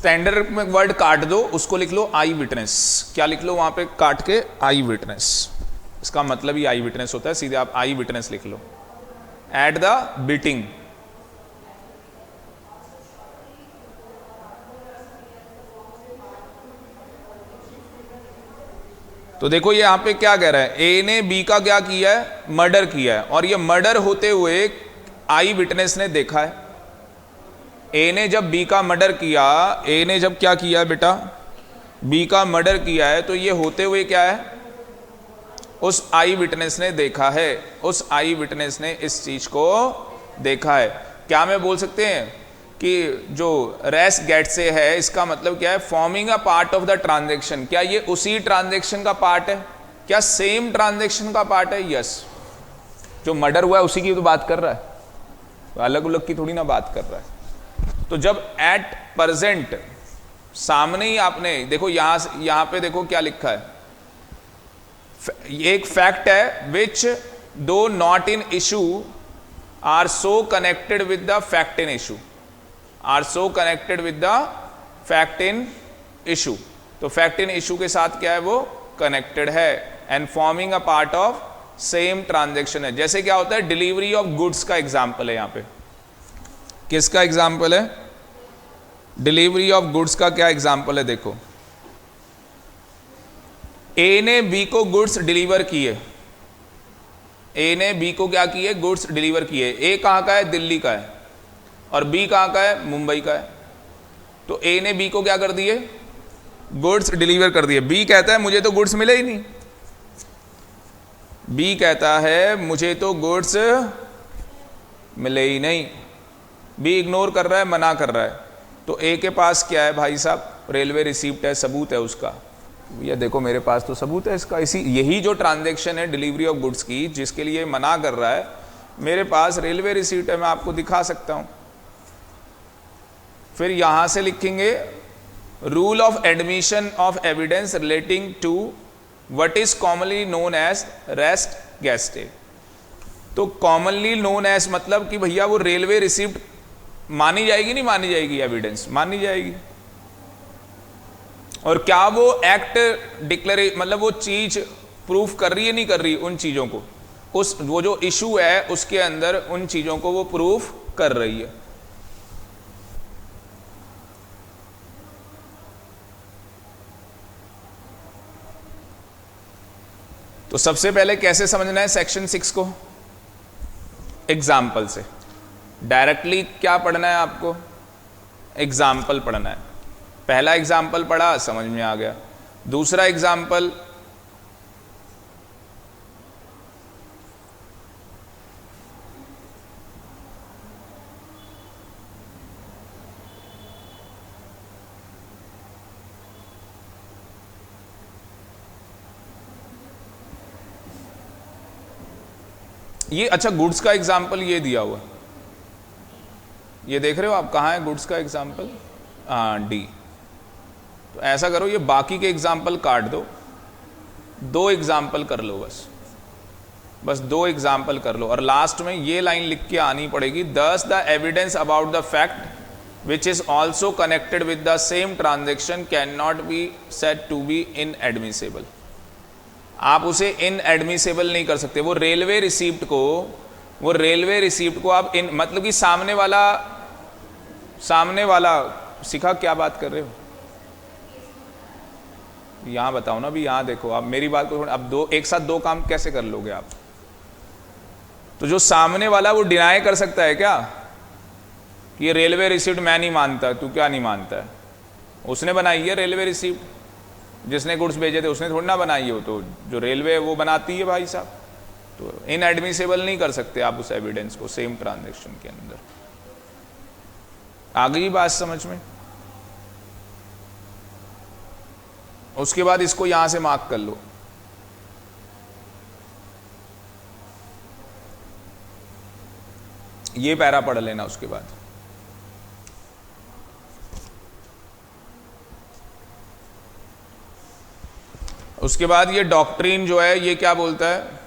स्टैंडर्ड में वर्ड काट दो, उसको लिख लो आई विटनेस। क्या लिख लो वहां पे काट के? आई विटनेस। इसका मतलब ही आई विटनेस होता है, सीधे आप आई विटनेस लिख लो। एट द बीटिंग, तो देखो ये यहां पे क्या कह रहा है, ए ने बी का क्या किया है? मर्डर किया है, और ये मर्डर होते हुए आई विटनेस ने देखा है। ए ने जब बी का मर्डर किया, ए ने जब क्या किया बेटा? बी का मर्डर किया है, तो ये होते हुए क्या है? उस आई विटनेस ने देखा है, उस आई विटनेस ने इस चीज को देखा है। क्या मैं बोल सकते हैं कि जो रेस गेट से है, इसका मतलब क्या है? Forming a part of the transaction. क्या ये उसी ट्रांजेक्शन का पार्ट है? क्या सेम ट्रांजेक्शन का पार्ट है? यस। जो मर्डर हुआ है उसी की तो बात कर रहा है, तो अलग अलग की थोड़ी ना बात कर रहा है। तो जब एट प्रेजेंट सामने ही आपने देखो, यहां पे देखो क्या लिखा है, एक फैक्ट है which though not in issue are so connected with the fact in issue, are so connected with the fact in issue. तो फैक्ट इन इशू के साथ क्या है? वो कनेक्टेड है, and forming a part of same transaction है। जैसे क्या होता है? डिलीवरी ऑफ गुड्स का एग्जाम्पल है यहां पे। किसका एग्जाम्पल है? डिलीवरी ऑफ गुड्स का क्या एग्जाम्पल है? देखो, ए ने बी को गुड्स डिलीवर किए, ए ने बी को क्या किए? गुड्स डिलीवर किए। ए कहां का है? दिल्ली का है, और बी कहां का है? मुंबई का है। तो ए ने बी को क्या कर दिए? गुड्स डिलीवर कर दिए। बी कहता है मुझे तो गुड्स मिले ही नहीं, बी कहता है मुझे तो गुड्स मिले ही नहीं। बी इग्नोर कर रहा है, मना कर रहा है। तो ए के पास क्या है भाई साहब? रेलवे रिसीप्ट है, सबूत है उसका। भैया देखो मेरे पास तो सबूत है इसका, इसी यही जो ट्रांजैक्शन है डिलीवरी ऑफ गुड्स की, जिसके लिए मना कर रहा है, मेरे पास रेलवे रिसीप्ट है, मैं आपको दिखा सकता हूं। फिर यहां से लिखेंगे rule of admission of evidence relating to what is commonly known as res gestae commonly known as मतलब कि भैया वो रेलवे रिसिप्ट मानी जाएगी, नहीं मानी जाएगी? एविडेंस मानी जाएगी। और क्या वो एक्ट डिक्लेरे मतलब वो चीज प्रूफ कर रही है, नहीं कर रही उन चीजों को? उस वो जो इशू है उसके अंदर उन चीजों को वो प्रूफ कर रही है। तो सबसे पहले कैसे समझना है सेक्शन 6 को? एग्जाम्पल से। डायरेक्टली क्या पढ़ना है आपको? एग्जाम्पल पढ़ना है। पहला एग्जाम्पल पढ़ा, समझ में आ गया। दूसरा एग्जाम्पल, ये अच्छा गुड्स का एग्जाम्पल ये दिया हुआ, ये देख रहे हो आप? कहाँ है गुड्स का एग्जाम्पल? हाँ, डी। तो ऐसा करो, ये बाकी के एग्जाम्पल काट दो, दो एग्जाम्पल कर लो, बस दो एग्जाम्पल कर लो, और लास्ट में ये लाइन लिख के आनी पड़ेगी, thus the evidence about the fact which is also connected with the same transaction can not be said to be inadmissible. आप उसे इनएडमिसेबल नहीं कर सकते। वो रेलवे रिसीप्ट को आप इन मतलब कि सामने वाला सिखा, क्या बात कर रहे हो? यहां बताओ ना भी, यहां देखो आप मेरी बात को, अब एक साथ दो काम कैसे कर लोगे आप? तो जो सामने वाला वो डिनाई कर सकता है क्या कि ये रेलवे रिसीप्ट मैं नहीं मानता? तू क्या नहीं मानता है? उसने बनाई है रेलवे रिसीप्ट, जिसने गुड्स भेजे थे उसने थोड़ी ना बनाई है, वो तो जो रेलवे है वो बनाती है भाई साहब। तो इनएडमिसेबल नहीं कर सकते आप उस एविडेंस को सेम ट्रांजैक्शन के अंदर। आ गई बात समझ में? उसके बाद इसको यहां से मार्क कर लो। ये पैरा पढ़ लेना उसके बाद। उसके बाद ये डॉक्ट्रिन जो है ये क्या बोलता है?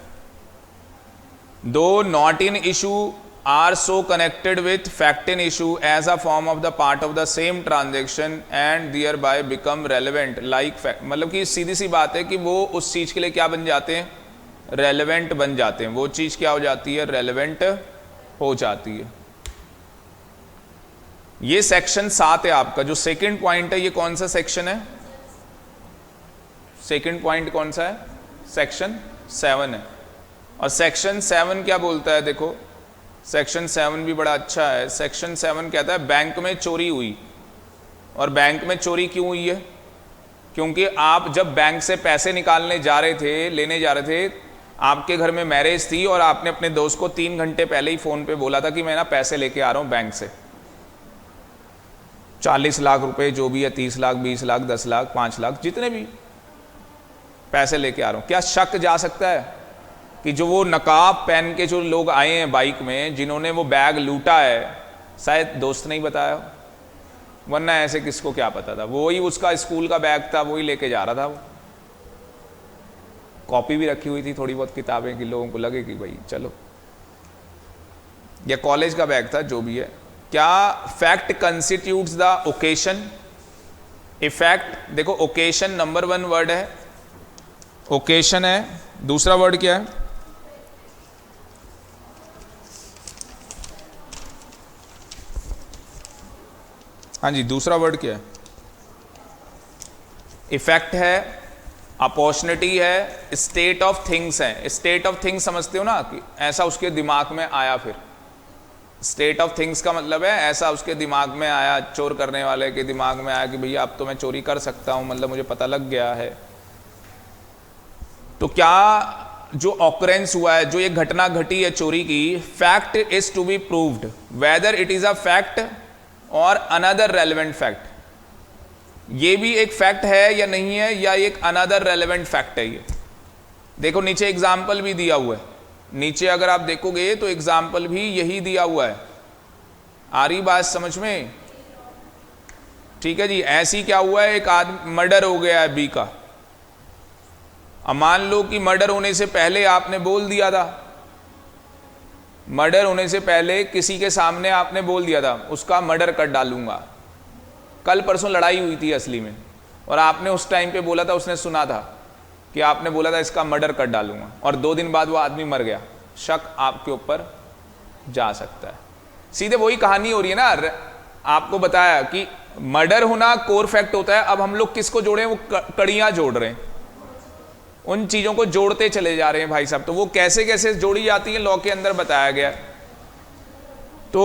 Though not in issue are so connected with fact in issue as a form of the part of the same transaction and thereby become relevant like fact. मतलब कि सीधी सी बात है कि वो उस चीज के लिए क्या बन जाते हैं, रेलेवेंट बन जाते हैं। वो चीज क्या हो जाती है, रेलेवेंट हो जाती है। ये सेक्शन 7 है आपका। जो सेकंड पॉइंट है ये कौन सा सेक्शन है, सेकंड पॉइंट कौन सा है, सेक्शन 7 है। और सेक्शन 7 क्या बोलता है, देखो सेक्शन 7 भी बड़ा अच्छा है। सेक्शन 7 कहता है बैंक में चोरी हुई। और बैंक में चोरी क्यों हुई है, क्योंकि आप जब बैंक से पैसे निकालने जा रहे थे, लेने जा रहे थे, आपके घर में मैरिज थी और आपने अपने दोस्त को 3 घंटे पहले ही फोन पे बोला था कि मैं ना पैसे लेके आ रहा हूं बैंक से, 40 लाख रुपए जो भी है, 30 लाख, 20 लाख, 10 लाख, 5 लाख, जितने भी पैसे लेके आ रहा हूं। क्या शक जा सकता है कि जो वो नकाब पहन के जो लोग आए हैं बाइक में, जिन्होंने वो बैग लूटा है, शायद दोस्त नहीं बताया, वरना ऐसे किसको क्या पता था। वो ही उसका स्कूल का बैग था, वही लेके जा रहा था। वो कॉपी भी रखी हुई थी थोड़ी बहुत किताबें कि लोगों को लगे कि भाई चलो, या कॉलेज का बैग था, जो भी है। क्या fact constitutes the occasion, effect. देखो ओकेशन नंबर 1 वर्ड है, ओकेशन है। दूसरा वर्ड क्या है, हाँ जी, दूसरा वर्ड क्या है, इफेक्ट है, अपॉर्चुनिटी है, स्टेट ऑफ थिंग्स है। स्टेट ऑफ थिंग्स समझते हो ना, कि ऐसा उसके दिमाग में आया। फिर स्टेट ऑफ थिंग्स का मतलब है ऐसा उसके दिमाग में आया, चोर करने वाले के दिमाग में आया कि भैया अब तो मैं चोरी कर सकता हूं, मतलब मुझे पता लग गया है। तो क्या जो ऑकरेंस हुआ है, जो ये घटना घटी है चोरी की, fact is to be proved whether it is a fact or another relevant fact. ये भी एक फैक्ट है या नहीं है, या एक अनदर रेलेवेंट फैक्ट है। ये देखो नीचे एग्जाम्पल भी दिया हुआ है, नीचे अगर आप देखोगे तो एग्जाम्पल भी यही दिया हुआ है। आ रही बात समझ में, ठीक है जी। ऐसी क्या हुआ है, एक आदमी मर्डर हो गया है बी का। अब मान लो कि मर्डर होने से पहले आपने बोल दिया था, मर्डर होने से पहले किसी के सामने आपने बोल दिया था उसका मर्डर कर डालूंगा। कल परसों लड़ाई हुई थी असली में, और आपने उस टाइम पे बोला था, उसने सुना था कि आपने बोला था इसका मर्डर कर डालूंगा, और 2 दिन बाद वो आदमी मर गया। शक आपके ऊपर जा सकता है। सीधे वही कहानी हो रही है ना। आपको बताया कि मर्डर होना कोर फैक्ट होता है। अब हम लोग किसको जोड़े, वो कड़ियां जोड़ रहे हैं, उन चीजों को जोड़ते चले जा रहे हैं भाई साहब। तो वो कैसे कैसे जोड़ी जाती है लॉ के अंदर बताया गया। तो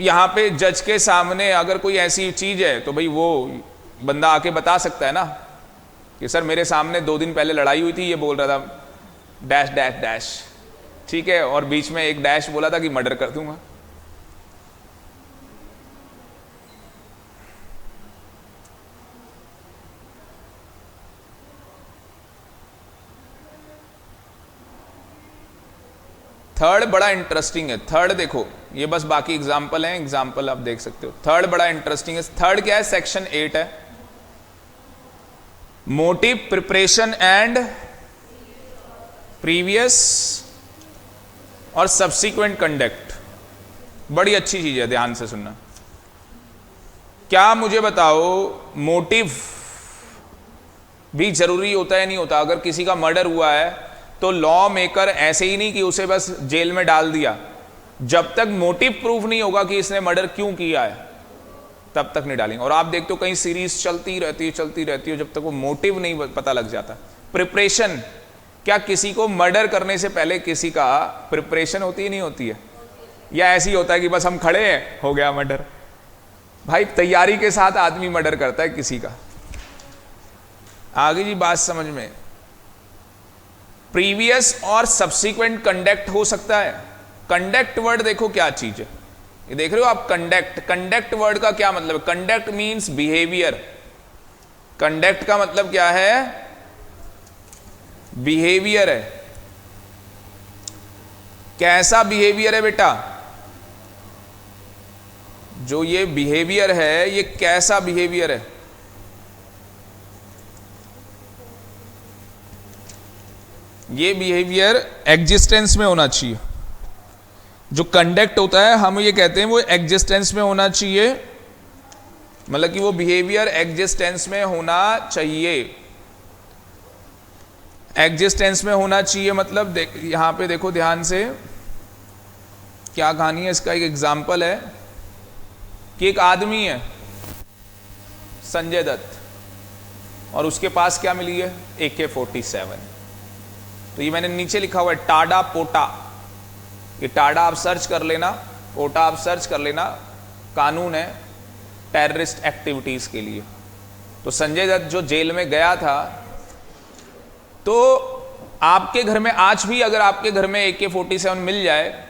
यहां पे जज के सामने अगर कोई ऐसी चीज है तो भाई वो बंदा आके बता सकता है ना कि सर मेरे सामने 2 दिन पहले लड़ाई हुई थी, ये बोल रहा था डैश डैश डैश, ठीक है, और बीच में एक डैश बोला था कि मर्डर कर दूंगा। थर्ड बड़ा इंटरेस्टिंग है। थर्ड देखो, ये बस बाकी एग्जाम्पल हैं, एग्जाम्पल आप देख सकते हो। थर्ड बड़ा इंटरेस्टिंग है। थर्ड क्या है, सेक्शन 8 है, मोटिव, प्रिपरेशन एंड प्रीवियस और सब्सिक्वेंट कंडक्ट। बड़ी अच्छी चीज है, ध्यान से सुनना। क्या मुझे बताओ, मोटिव भी जरूरी होता है नहीं होता? अगर किसी का मर्डर हुआ है तो लॉ मेकर ऐसे ही नहीं कि उसे बस जेल में डाल दिया, जब तक मोटिव प्रूफ नहीं होगा कि इसने मर्डर क्यों किया है तब तक नहीं डालेंगे। और आप देखते हो कई सीरीज चलती रहती है जब तक वो मोटिव नहीं पता लग जाता। प्रिपरेशन, क्या किसी को मर्डर करने से पहले किसी का प्रिपरेशन होती है नहीं होती है, या ऐसी होता है कि बस हम खड़े हैं हो गया मर्डर? भाई तैयारी के साथ आदमी मर्डर करता है किसी का। आगे जी बात समझ में। प्रीवियस और सब्सिक्वेंट कंडक्ट हो सकता है। कंडक्ट वर्ड देखो क्या चीज है, ये देख रहे हो आप, कंडक्ट। कंडक्ट वर्ड का क्या मतलब है? Conduct means behaviour. कंडक्ट का मतलब क्या है? बिहेवियर है। कैसा बिहेवियर है बेटा? जो ये बिहेवियर है ये कैसा बिहेवियर है? ये बिहेवियर एग्जिस्टेंस में होना चाहिए। जो कंडक्ट होता है हम ये कहते हैं वो एग्जिस्टेंस में होना चाहिए, मतलब कि वो बिहेवियर एग्जिस्टेंस में होना चाहिए। एग्जिस्टेंस में होना चाहिए मतलब यहां पे देखो ध्यान से क्या कहानी है। इसका एक एग्जाम्पल है कि एक आदमी है संजय दत्त और उसके पास क्या मिली है, AK-47। तो ये मैंने नीचे लिखा हुआ है टाडा पोटा। ये टाडा आप सर्च कर लेना, पोटा आप सर्च कर लेना, कानून है टेररिस्ट एक्टिविटीज के लिए। तो संजय दत्त जो जेल में गया था, तो आपके घर में आज भी अगर आपके घर में AK-47 मिल जाए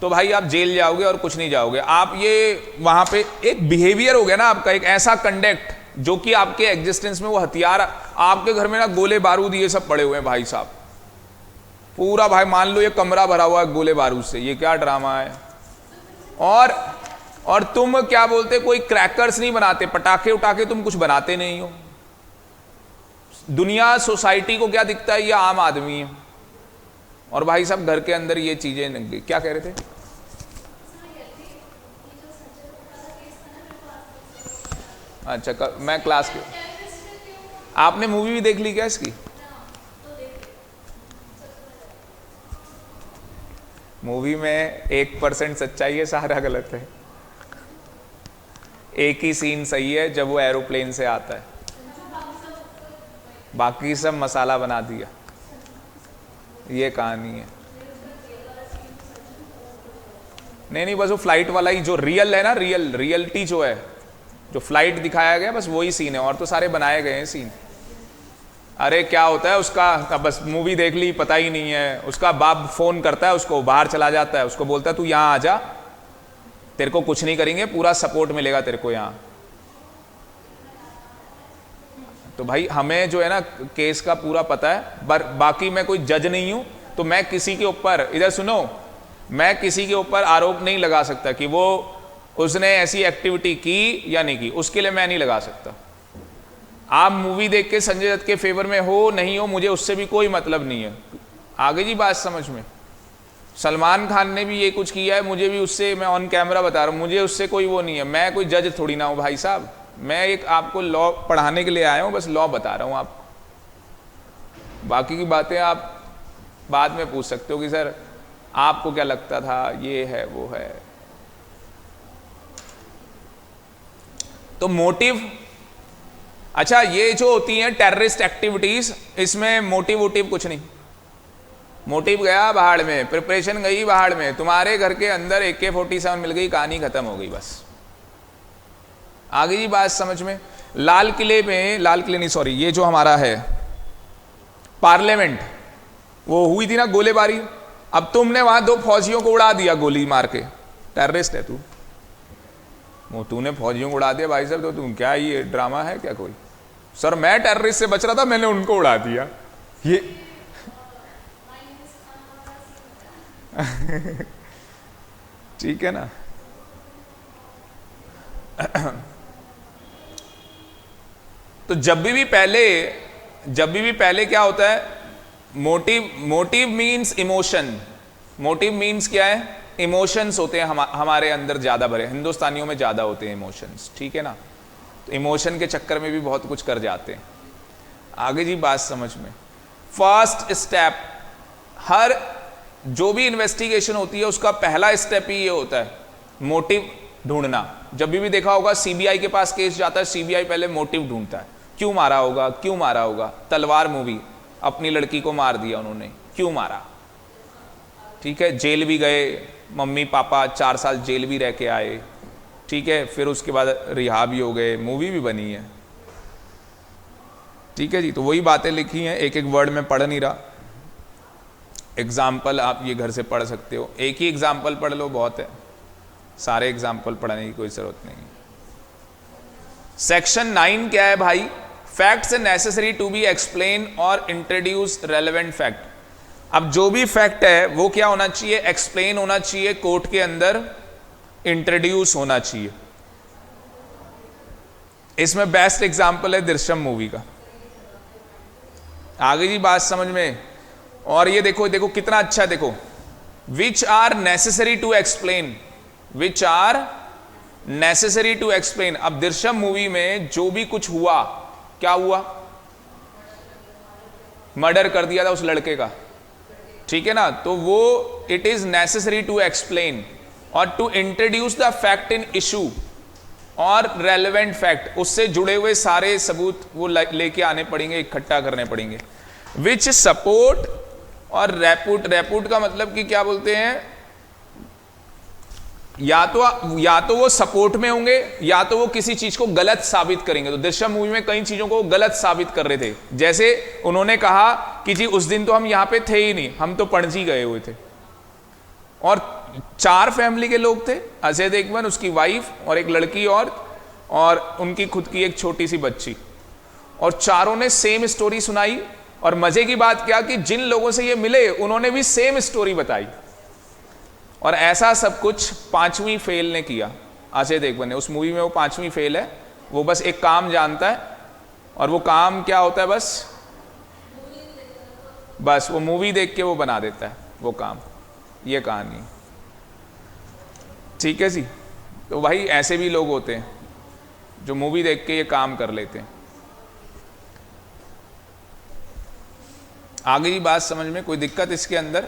तो भाई आप जेल जाओगे और कुछ नहीं जाओगे आप। ये वहां पे एक बिहेवियर हो गया ना आपका, एक ऐसा कंडक्ट जो कि आपके एग्जिस्टेंस में वो हथियार। आपके घर में ना गोले बारूद ये सब पड़े हुए हैं भाई साहब, पूरा भाई मान लो ये कमरा भरा हुआ है गोले बारूद से। ये क्या ड्रामा है। और तुम क्या बोलते, कोई क्रैकर्स नहीं बनाते, पटाखे उटाखे तुम कुछ बनाते नहीं हो। दुनिया सोसाइटी को क्या दिखता है, ये आम आदमी है। और भाई साहब घर के अंदर ये चीजें, क्या कह रहे थे। अच्छा मैं क्लास के, आपने मूवी भी देख ली क्या इसकी। मूवी में 1% सच्चाई है, सारा गलत है। एक ही सीन सही है जब वो एरोप्लेन से आता है, बाकी सब मसाला बना दिया। ये कहानी है। नहीं बस वो फ्लाइट वाला ही जो रियल है ना, रियलिटी जो है, जो फ्लाइट दिखाया गया बस वही सीन है, और तो सारे बनाए गए हैं सीन। अरे क्या होता है उसका, बस मूवी देख ली पता ही नहीं है। उसका बाप फोन करता है उसको, बाहर चला जाता है, उसको बोलता है तू यहां आ जा, तेरे को कुछ नहीं करेंगे, पूरा सपोर्ट मिलेगा तेरे को यहां। तो भाई हमें जो है ना केस का पूरा पता है, बाकी मैं कोई जज नहीं हूं, तो मैं किसी के ऊपर, इधर सुनो, मैं किसी के ऊपर आरोप नहीं लगा सकता कि वो उसने ऐसी एक्टिविटी की या नहीं की, उसके लिए मैं नहीं लगा सकता। आप मूवी देख के संजय दत्त के फेवर में हो नहीं हो, मुझे उससे भी कोई मतलब नहीं है। आगे जी बात समझ में। सलमान खान ने भी ये कुछ किया है, मुझे भी उससे, मैं ऑन कैमरा बता रहा हूं, मुझे उससे कोई वो नहीं है। मैं कोई जज थोड़ी ना हूं भाई साहब, मैं एक आपको लॉ पढ़ाने के लिए आया हूं, बस लॉ बता रहा हूं आपको। बाकी की बातें आप बाद में पूछ सकते हो कि सर आपको क्या लगता था, ये है वो है। तो मोटिव, अच्छा ये जो होती हैं टेररिस्ट एक्टिविटीज, इसमें मोटिव वोटिव कुछ नहीं। मोटिव गया भाड़ में, प्रिपरेशन गई भाड़ में, तुम्हारे घर के अंदर AK-47 मिल गई, कहानी खत्म हो गई बस। आगे जी बात समझ में। लाल किले में, लाल किले नहीं सॉरी, ये जो हमारा है पार्लियामेंट, वो हुई थी ना गोलीबारी। अब तुमने वहां 2 फौजियों को उड़ा दिया गोली मार के, टेररिस्ट है तू, वो तूने फौजियों को उड़ा दिया भाई साहब, तो तुम क्या, ये ड्रामा है क्या कोई। सर मैं टेररिस्ट से बच रहा था, मैंने उनको उड़ा दिया, ये ठीक है ना। तो जब भी पहले क्या होता है, motive means emotion. Motive means क्या है, इमोशंस होते हैं हमारे अंदर ज्यादा भरे, हिंदुस्तानियों में ज्यादा होते हैं इमोशंस, ठीक है ना। तो इमोशन के चक्कर में भी बहुत कुछ कर जाते हैं। आगे जी बात समझ में। फर्स्ट स्टेप, हर जो भी इन्वेस्टिगेशन होती है उसका पहला स्टेप ही ये होता है, मोटिव ढूंढना। जब भी देखा होगा सीबीआई के पास केस जाता है, सीबीआई पहले मोटिव ढूंढता है, क्यों मारा होगा, क्यों मारा होगा। तलवार मूवी, अपनी लड़की को मार दिया उन्होंने, क्यों मारा, ठीक है। जेल भी गए, मम्मी पापा 4 साल जेल भी रह के आए, ठीक है, फिर उसके बाद रिहा भी हो गए, मूवी भी बनी है, ठीक है जी। तो वही बातें लिखी हैं, एक एक वर्ड में पढ़ नहीं रहा। एग्जाम्पल आप ये घर से पढ़ सकते हो, एक ही एग्जाम्पल पढ़ लो बहुत है, सारे एग्जाम्पल पढ़ने की कोई जरूरत नहीं। सेक्शन 9 क्या है भाई, facts necessary to be explain or introduce relevant fact. अब जो भी फैक्ट है वो क्या होना चाहिए, एक्सप्लेन होना चाहिए, कोर्ट के अंदर इंट्रोड्यूस होना चाहिए। इसमें बेस्ट एग्जाम्पल है दृश्यम मूवी का। आगे जी बात समझ में। और ये देखो कितना अच्छा है, देखो which are necessary to explain, which are necessary to explain. अब दृश्यम मूवी में जो भी कुछ हुआ, क्या हुआ? मर्डर कर दिया था उस लड़के का, ठीक है ना, तो वो it is necessary to explain और to introduce the fact in issue और रेलेवेंट फैक्ट, उससे जुड़े हुए सारे सबूत वो लेके आने पड़ेंगे, इकट्ठा करने पड़ेंगे। विच सपोर्ट और रेपुट, रेपुट का मतलब कि क्या बोलते हैं, या तो वो सपोर्ट में होंगे या तो वो किसी चीज को गलत साबित करेंगे। तो दृश्यम मूवी में कई चीजों को गलत साबित कर रहे थे, जैसे उन्होंने कहा कि जी उस दिन तो हम यहां पे थे ही नहीं, हम तो पणजी गए हुए थे, और 4 फैमिली के लोग थे, अजय देवगन, उसकी वाइफ और एक लड़की और उनकी खुद की एक छोटी सी बच्ची, और चारों ने सेम स्टोरी सुनाई। और मजे की बात क्या कि जिन लोगों से ये मिले उन्होंने भी सेम स्टोरी बताई, और ऐसा सब कुछ 5वीं फेल ने किया। अजय देवगन ने उस मूवी में, वो 5वीं फेल है, वो बस एक काम जानता है, और वो काम क्या होता है, बस वो मूवी देख के वो बना देता है वो काम, ये कहानी, ठीक है जी। तो भाई ऐसे भी लोग होते हैं जो मूवी देख के ये काम कर लेते हैं। आगे की बात समझ में कोई दिक्कत इसके अंदर?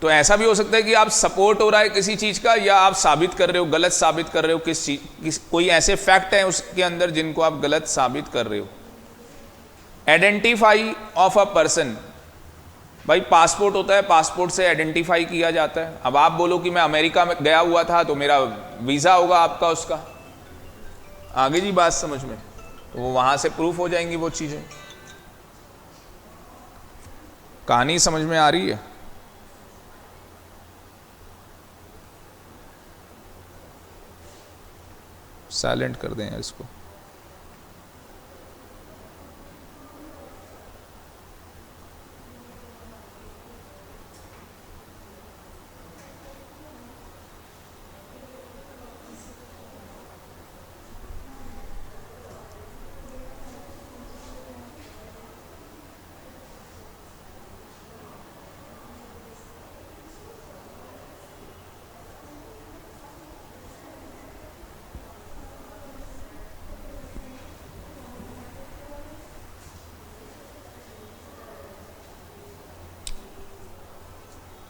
तो ऐसा भी हो सकता है कि आप सपोर्ट हो रहा है किसी चीज का, या आप साबित कर रहे हो, गलत साबित कर रहे हो किस चीज, कोई ऐसे फैक्ट है उसके अंदर जिनको आप गलत साबित कर रहे हो। आइडेंटिफाई ऑफ अ पर्सन, भाई पासपोर्ट होता है, पासपोर्ट से आइडेंटिफाई किया जाता है। अब आप बोलो कि मैं अमेरिका में गया हुआ था तो मेरा वीजा होगा आपका उसका, आगे जी बात समझ में, तो वो वहां से प्रूफ हो जाएंगी वो चीजें। कहानी समझ में आ रही है? साइलेंट कर दें इसको।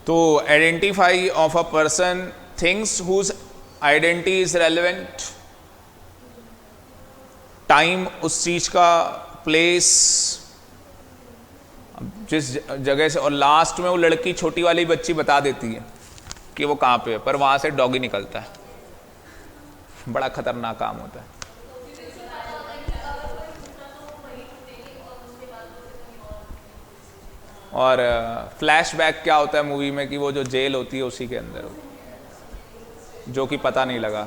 तो identify of a person, things whose identity is relevant, time उस चीज का, प्लेस जिस जगह से, और लास्ट में वो लड़की छोटी वाली बच्ची बता देती है कि वो कहाँ पे है, पर वहां से डॉगी निकलता है। बड़ा खतरनाक काम होता है। और फ्लैशबैक क्या होता है मूवी में कि वो जो जेल होती है उसी के अंदर होती है, जो कि पता नहीं लगा।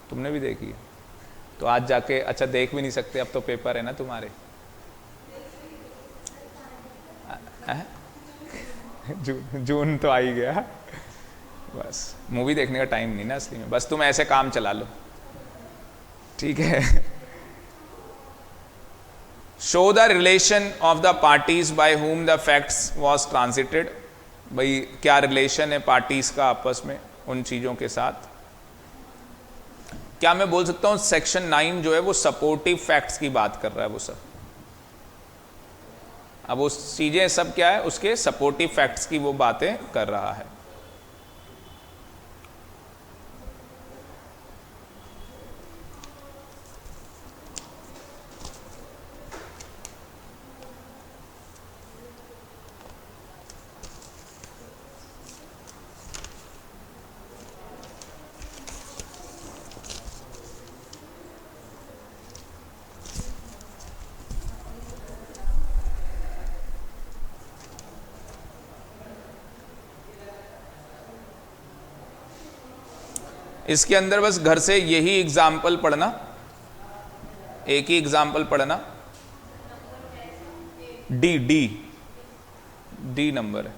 तुमने भी देखी है? तो आज जाके, अच्छा देख भी नहीं सकते, अब तो पेपर है ना तुम्हारे। जून तो आ ही गया, बस मूवी देखने का टाइम नहीं ना असली में, बस तुम ऐसे काम चला लो, ठीक है। Show the relation of the parties by whom the facts was transacted, भाई क्या रिलेशन है पार्टीज का आपस में उन चीजों के साथ। क्या मैं बोल सकता हूं सेक्शन 9 जो है वो सपोर्टिव फैक्ट्स की बात कर रहा है वो सब। अब वो चीजें सब क्या है, उसके सपोर्टिव फैक्ट्स की वो बातें कर रहा है। इसके अंदर बस घर से यही एग्जाम्पल पढ़ना, एक ही एग्जाम्पल पढ़ना। डी डी डी नंबर है।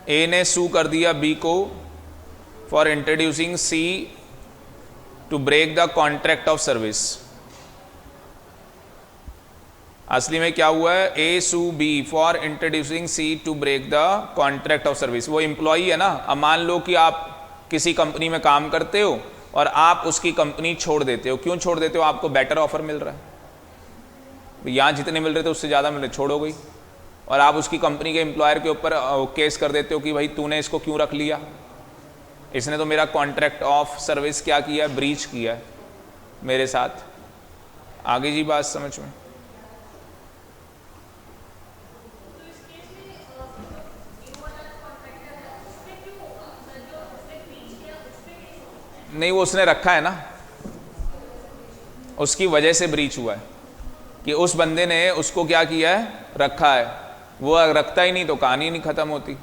ए ने सू कर दिया बी को for introducing C to break the contract of service. असली में क्या हुआ है, A sue B for introducing C to break the contract of service. वो एम्प्लॉई है ना, अब मान लो कि आप किसी कंपनी में काम करते हो और आप उसकी कंपनी छोड़ देते हो। क्यों छोड़ देते हो? आपको बेटर ऑफर मिल रहा है, यहाँ जितने मिल रहे थे उससे ज़्यादा मिल रहे, छोड़ो गई। और आप उसकी कंपनी के एम्प्लॉयर के ऊपर केस कर देते हो कि भाई तूने इसको क्यों रख लिया, इसने तो मेरा कॉन्ट्रैक्ट ऑफ सर्विस क्या किया, ब्रीच किया है मेरे साथ। आगे जी बात समझ में? नहीं, वो उसने रखा है ना, उसकी वजह से ब्रीच हुआ है कि उस बंदे ने उसको क्या किया है, रखा है। वो रखता ही नहीं तो कहानी नहीं खत्म होती,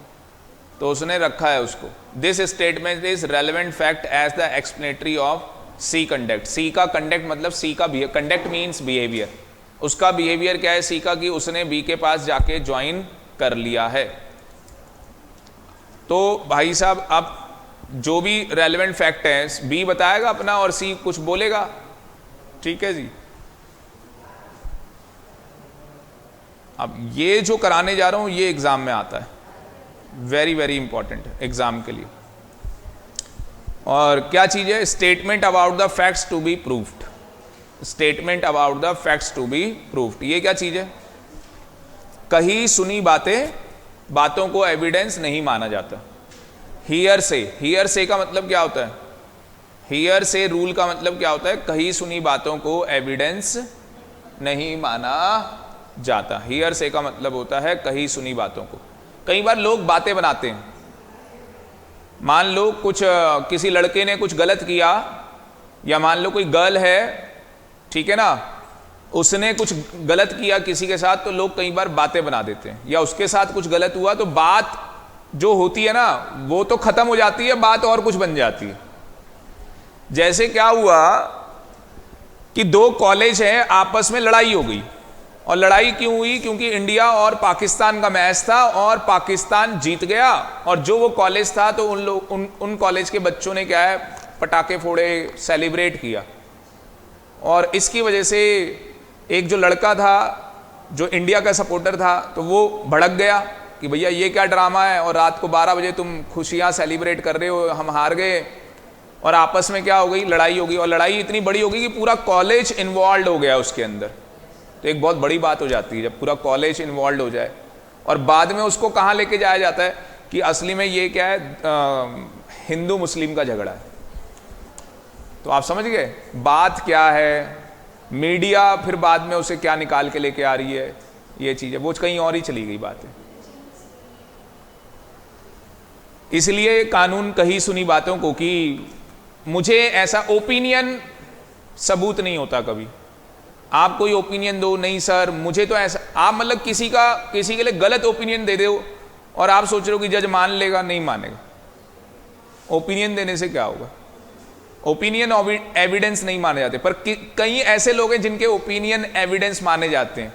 तो उसने रखा है उसको। This statement is relevant fact as the explanatory of C conduct. C का कंडक्ट मतलब सी का बिहेवियर, कंडक्ट मीन्स बिहेवियर। उसका बिहेवियर क्या है सी का, कि उसने बी के पास जाके ज्वाइन कर लिया है। तो भाई साहब अब जो भी रेलेवेंट फैक्ट है बी बताएगा अपना और सी कुछ बोलेगा, ठीक है जी। अब ये जो कराने जा रहा हूं ये एग्जाम में आता है, वेरी वेरी इंपॉर्टेंट एग्जाम के लिए। और क्या चीज है, statement about the facts to be proved. Statement about the facts to be proved, ये क्या चीज है, कही सुनी बातें, बातों को एविडेंस नहीं माना जाता। हियर से, हियर से का मतलब क्या होता है, हियर से रूल का मतलब क्या होता है, कही सुनी बातों को एविडेंस नहीं माना जाता। हियर से का मतलब होता है कही सुनी बातों को। कई बार लोग बातें बनाते हैं, मान लो कुछ किसी लड़के ने कुछ गलत किया, या मान लो कोई गर्ल है, ठीक है ना, उसने कुछ गलत किया किसी के साथ, तो लोग कई बार बातें बना देते हैं। या उसके साथ कुछ गलत हुआ तो बात जो होती है ना वो तो खत्म हो जाती है, बात और कुछ बन जाती है। जैसे क्या हुआ कि दो कॉलेज हैं, आपस में लड़ाई हो गई। और लड़ाई क्यों हुई, क्योंकि इंडिया और पाकिस्तान का मैच था और पाकिस्तान जीत गया। और जो वो कॉलेज था तो उन कॉलेज के बच्चों ने क्या है, पटाखे फोड़े, सेलिब्रेट किया। और इसकी वजह से एक जो लड़का था जो इंडिया का सपोर्टर था, तो वो भड़क गया कि भैया ये क्या ड्रामा है, और रात को 12 बजे तुम खुशियां सेलिब्रेट कर रहे हो, हम हार गए। और आपस में क्या हो गई, लड़ाई हो गई। और लड़ाई इतनी बड़ी हो गई कि पूरा कॉलेज इन्वॉल्व हो गया उसके अंदर। तो एक बहुत बड़ी बात हो जाती है जब पूरा कॉलेज इन्वॉल्व हो जाए। और बाद में उसको कहाँ लेके जाया जाता है कि असली में ये क्या है, हिंदू मुस्लिम का झगड़ा है। तो आप समझ गए बात क्या है। मीडिया फिर बाद में उसे क्या निकाल के लेके आ रही है, ये चीज है, वो कहीं और ही चली गई बात है। इसलिए कानून कही सुनी बातों को, कि मुझे ऐसा ओपिनियन सबूत नहीं होता कभी। आप कोई ओपिनियन दो, नहीं सर मुझे तो ऐसा, आप मतलब किसी के लिए गलत ओपिनियन दे दो और आप सोच रहे हो कि जज मान लेगा, नहीं मानेगा। ओपिनियन देने से क्या होगा, ओपिनियन एविडेंस नहीं माने जाते। पर कई ऐसे लोग हैं जिनके ओपिनियन एविडेंस माने जाते हैं।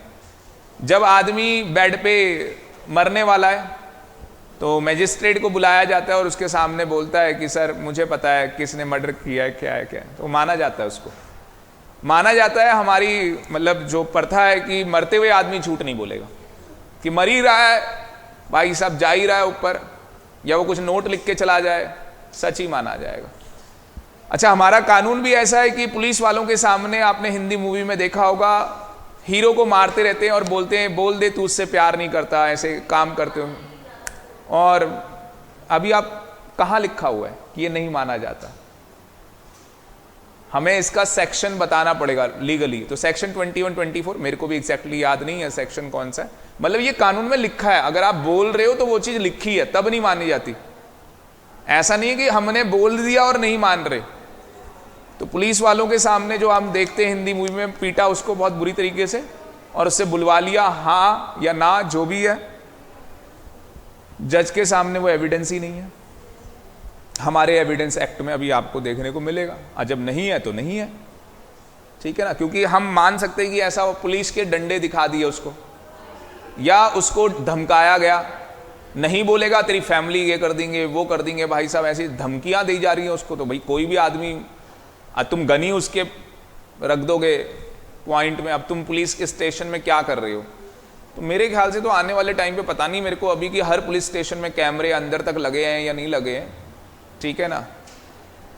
जब आदमी बेड पे मरने वाला है तो मैजिस्ट्रेट को बुलाया जाता है और उसके सामने बोलता है कि सर मुझे पता है किसने मर्डर किया है, क्या है क्या है, तो माना जाता है, उसको माना जाता है। हमारी मतलब जो प्रथा है कि मरते हुए आदमी झूठ नहीं बोलेगा, कि मर ही रहा है भाई साहब, जा ही रहा है ऊपर, या वो कुछ नोट लिख के चला जाए, सच ही माना जाएगा। अच्छा, हमारा कानून भी ऐसा है कि पुलिस वालों के सामने, आपने हिंदी मूवी में देखा होगा, हीरो को मारते रहते हैं और बोलते हैं बोल दे तू उससे प्यार नहीं करता, ऐसे काम करते हो। और अभी आप कहाँ लिखा हुआ है कि ये नहीं माना जाता। हमें इसका सेक्शन बताना पड़ेगा लीगली। तो सेक्शन 21, 24 मेरे को भी एग्जैक्टली याद नहीं है सेक्शन कौन सा है, मतलब ये कानून में लिखा है। अगर आप बोल रहे हो तो वो चीज लिखी है, तब नहीं मानी जाती। ऐसा नहीं है कि हमने बोल दिया और नहीं मान रहे। तो पुलिस वालों के सामने जो हम देखते हैं हिंदी मूवी में, पीटा उसको बहुत बुरी तरीके से और उससे बुलवा लिया, हाँ या ना जो भी है, जज के सामने वो एविडेंस ही नहीं है। हमारे एविडेंस एक्ट में अभी आपको देखने को मिलेगा, और जब नहीं है तो नहीं है, ठीक है ना। क्योंकि हम मान सकते हैं कि ऐसा पुलिस के डंडे दिखा दिए उसको, या उसको धमकाया गया, नहीं बोलेगा तेरी फैमिली ये कर देंगे वो कर देंगे। भाई साहब ऐसी धमकियां दी जा रही हैं उसको, तो भाई कोई भी आदमी, तुम गनी उसके रख दोगे पॉइंट में, अब तुम पुलिस के स्टेशन में क्या कर रहे हो। तो मेरे ख्याल से तो आने वाले टाइम पे पता नहीं मेरे को अभी कि हर पुलिस स्टेशन में कैमरे अंदर तक लगे हैं या नहीं लगे हैं, ठीक है ना।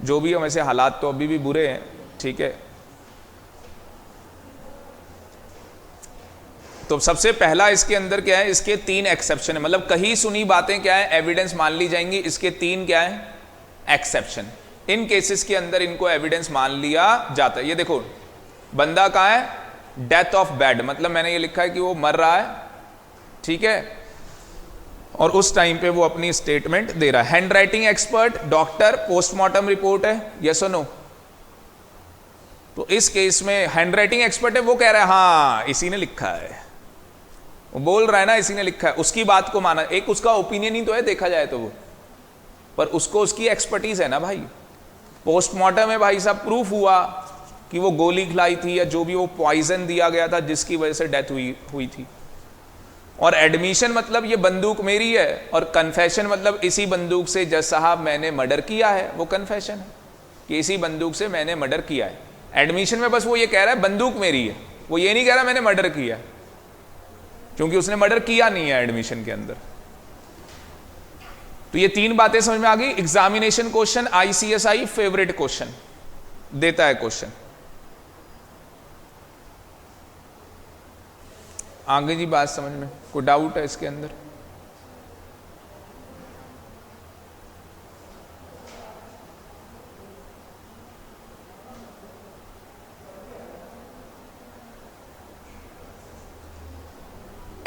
जो भी है वैसे हालात तो अभी भी बुरे हैं, ठीक है। तो सबसे पहला इसके अंदर क्या है, इसके 3 एक्सेप्शन है, मतलब कहीं सुनी बातें क्या है एविडेंस मान ली जाएंगी। इसके 3 क्या है एक्सेप्शन। इन केसेस के अंदर इनको एविडेंस मान लिया जाता है। ये देखो बंदा कहाँ है, डेथ ऑफ बेड, मतलब मैंने ये लिखा है कि वो मर रहा है, ठीक है, और उस टाइम पे वो अपनी स्टेटमेंट दे रहा है। Hand writing expert, doctor, postmortem report है, यस और नो। तो इस केस में हैंड राइटिंग एक्सपर्ट है, वो कह रहा है हाँ इसी ने लिखा है, वो बोल रहा है ना इसी ने लिखा है, उसकी बात को माना। एक उसका ओपिनियन ही तो है देखा जाए तो वो, पर उसको उसकी एक्सपर्टीज है ना भाई। पोस्टमार्टम है भाई साहब, प्रूफ हुआ कि वो गोली खिलाई थी या जो भी वो पॉइजन दिया गया था जिसकी वजह से डेथ हुई थी। और एडमिशन मतलब ये बंदूक मेरी है, और कन्फेशन मतलब इसी बंदूक से जज साहब मैंने मर्डर किया है, वो कन्फेशन है कि इसी बंदूक से मैंने मर्डर किया है। एडमिशन में बस वो ये कह रहा है बंदूक मेरी है, वो ये नहीं कह रहा मैंने मर्डर किया है, क्योंकि उसने मर्डर किया नहीं है एडमिशन के अंदर। तो ये 3 बातें समझ में आ गई। Examination question, ICSI favourite question देता है क्वेश्चन। आगे जी बात समझ में, कोई डाउट है इसके अंदर?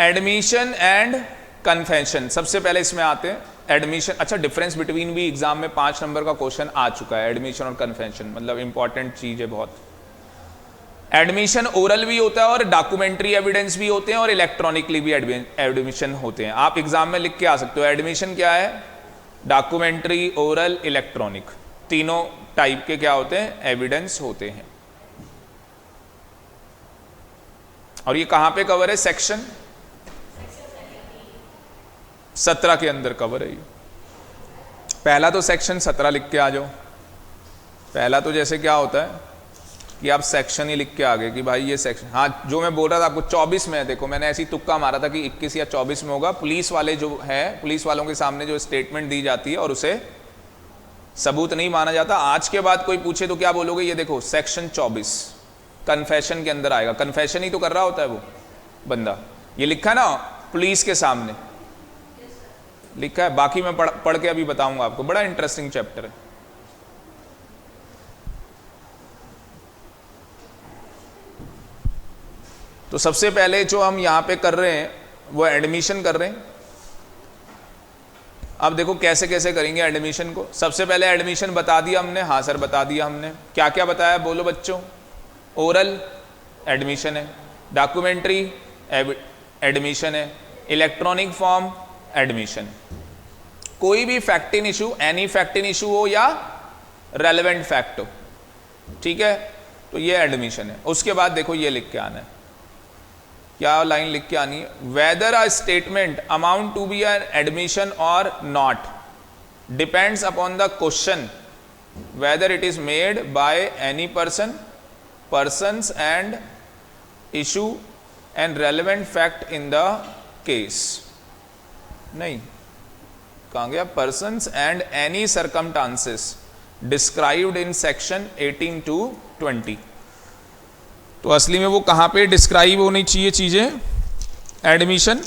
एडमिशन एंड कन्फेशन, सबसे पहले इसमें आते हैं एडमिशन। अच्छा, डिफरेंस बिटवीन भी एग्जाम में 5 नंबर का क्वेश्चन आ चुका है, एडमिशन और कन्फेशन, मतलब इंपॉर्टेंट चीज है बहुत। एडमिशन ओरल भी होता है और डॉक्यूमेंट्री एविडेंस भी होते हैं और इलेक्ट्रॉनिकली भी एडमिशन होते हैं। आप एग्जाम में लिख के आ सकते हो एडमिशन क्या है, डॉक्यूमेंट्री, ओरल, इलेक्ट्रॉनिक, तीनों टाइप के क्या होते हैं एविडेंस होते हैं। और ये कहां पे कवर है, सेक्शन 17 के अंदर कवर है ये। पहला तो सेक्शन 17 लिख के आ जाओ। पहला तो जैसे क्या होता है कि आप सेक्शन ही लिख के आ गए कि भाई ये सेक्शन, हाँ जो मैं बोल रहा था आपको 24 में है, देखो मैंने ऐसी तुक्का मारा था कि 21 या 24 में होगा। पुलिस वाले जो है, पुलिस वालों के सामने जो स्टेटमेंट दी जाती है और उसे सबूत नहीं माना जाता। आज के बाद कोई पूछे तो क्या बोलोगे, ये देखो सेक्शन 24 कन्फेशन के अंदर आएगा। कन्फेशन ही तो कर रहा होता है वो बंदा, ये लिखा है ना पुलिस के सामने लिखा है। बाकी मैं पढ़ के अभी बताऊंगा आपको, बड़ा इंटरेस्टिंग चैप्टर है। तो सबसे पहले जो हम यहां पे कर रहे हैं वो एडमिशन कर रहे हैं। अब देखो कैसे कैसे करेंगे एडमिशन को। सबसे पहले एडमिशन बता दिया हमने, हाँ सर बता दिया हमने। क्या क्या बताया बोलो बच्चों, ओरल एडमिशन है, डॉक्यूमेंट्री एडमिशन है, इलेक्ट्रॉनिक फॉर्म एडमिशन है। कोई भी fact in issue, any fact in issue हो या रेलेवेंट फैक्ट हो, ठीक है, तो ये एडमिशन है। उसके बाद देखो ये लिख के आना है, क्या लाइन लिख के आनी है, whether a statement amount to be an admission और not depends upon the question whether it is made by any person, persons and issue and relevant fact in the case। नहीं, कहाँ गया, persons and any circumstances described in section 18 to 20। तो असली में वो कहाँ पे डिस्क्राइब होनी चाहिए चीजें, एडमिशन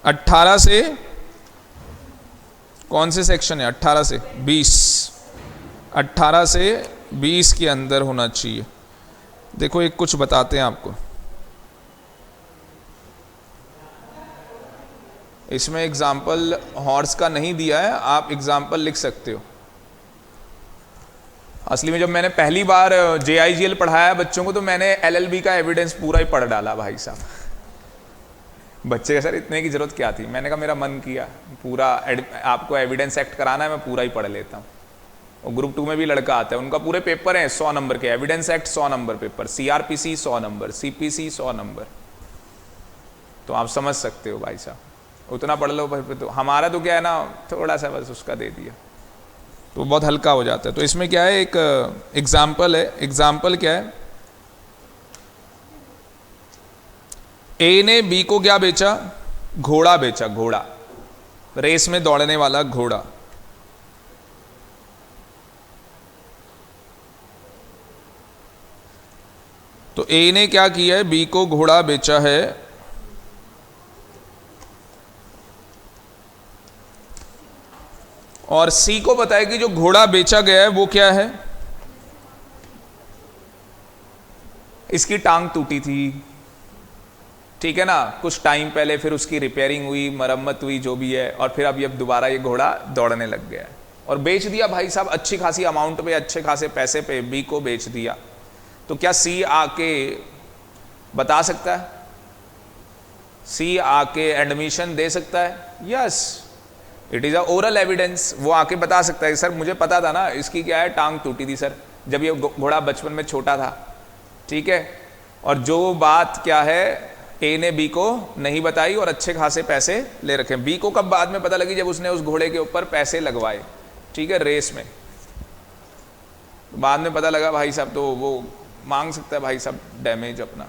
18 से, कौन से सेक्शन है 18 से 20, 18 से 20 के अंदर होना चाहिए। देखो एक कुछ बताते हैं आपको, इसमें एग्जाम्पल हॉर्स का नहीं दिया है, आप एग्जाम्पल लिख सकते हो। असली में जब मैंने पहली बार JIGL पढ़ाया बच्चों को तो मैंने LLB का एविडेंस पूरा ही पढ़ डाला भाई साहब। बच्चे का सर इतने की जरूरत क्या थी, मैंने कहा मेरा मन किया पूरा आपको एविडेंस एक्ट कराना है, मैं पूरा ही पढ़ लेता हूँ। और ग्रुप 2 में भी लड़का आता है, उनका पूरे पेपर हैं 100 नंबर के, evidence act 100 number paper, CRPC 100 number, CPC 100 number. तो आप समझ सकते हो भाई साहब। उतना पढ़ लो भाई। तो हमारा तो क्या है ना, थोड़ा सा बस उसका दे दिया तो बहुत हल्का हो जाता है। तो इसमें क्या है, एक एग्जाम्पल है। एग्जाम्पल क्या है, ए ने बी को क्या बेचा, घोड़ा बेचा, घोड़ा, रेस में दौड़ने वाला घोड़ा। तो ए ने क्या किया है, बी को घोड़ा बेचा है, और सी को बताया कि जो घोड़ा बेचा गया है वो क्या है, इसकी टांग टूटी थी, ठीक है ना, कुछ टाइम पहले, फिर उसकी रिपेयरिंग हुई, मरम्मत हुई, जो भी है, और फिर अब दोबारा ये घोड़ा दौड़ने लग गया है और बेच दिया भाई साहब अच्छी खासी अमाउंट पे, अच्छे खासे पैसे पे बी को बेच दिया। तो क्या सी आके बता सकता है, सी आके एडमिशन दे सकता है? Yes, it is a oral evidence. वो आके बता सकता है सर मुझे पता था ना इसकी क्या है, टांग टूटी थी सर जब ये घोड़ा बचपन में छोटा था, ठीक है। और जो बात क्या है, ए ने बी को नहीं बताई और अच्छे खासे पैसे ले रखे। बी को कब बाद में पता लगी, जब उसने उस घोड़े के ऊपर पैसे लगवाए, ठीक है, रेस में, तो बाद में पता लगा भाई साहब, तो वो मांग सकता है भाई साहब डैमेज अपना।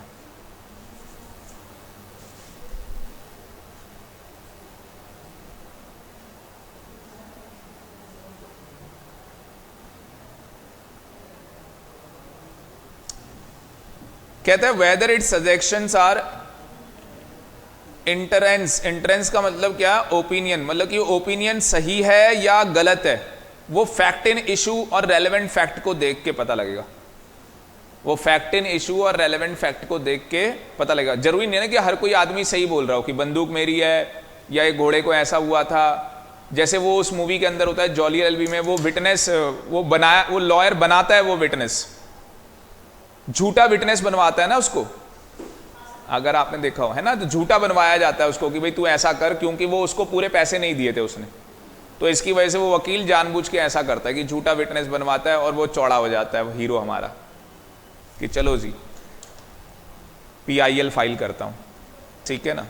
कहते हैं whether it suggestions are inference. Inference का मतलब क्या, ओपिनियन, मतलब कि ओपिनियन सही है या गलत है, वो फैक्ट इन इशू और रेलेवेंट फैक्ट को देख के पता लगेगा। वो फैक्ट इन इशू और रेलेवेंट फैक्ट को देख के पता लगेगा। जरूरी नहीं है ना कि हर कोई आदमी सही बोल रहा हो कि बंदूक मेरी है या एक घोड़े को ऐसा हुआ था। जैसे वो उस मूवी के अंदर होता है जॉली एलबी में, वो विटनेस वो बनाया, वो लॉयर बनाता है, वो विटनेस झूठा विटनेस बनवाता है ना उसको, अगर आपने देखा हो, है ना, तो झूठा बनवाया जाता है उसको कि भाई तू ऐसा कर, क्योंकि वो उसको पूरे पैसे नहीं दिए थे उसने, तो इसकी वजह से वो वकील जानबूझ के ऐसा करता है कि झूठा विटनेस बनवाता है और वो चौड़ा हो जाता है वो हीरो हमारा कि चलो जी PIL फाइल करता हूं, ठीक है ना।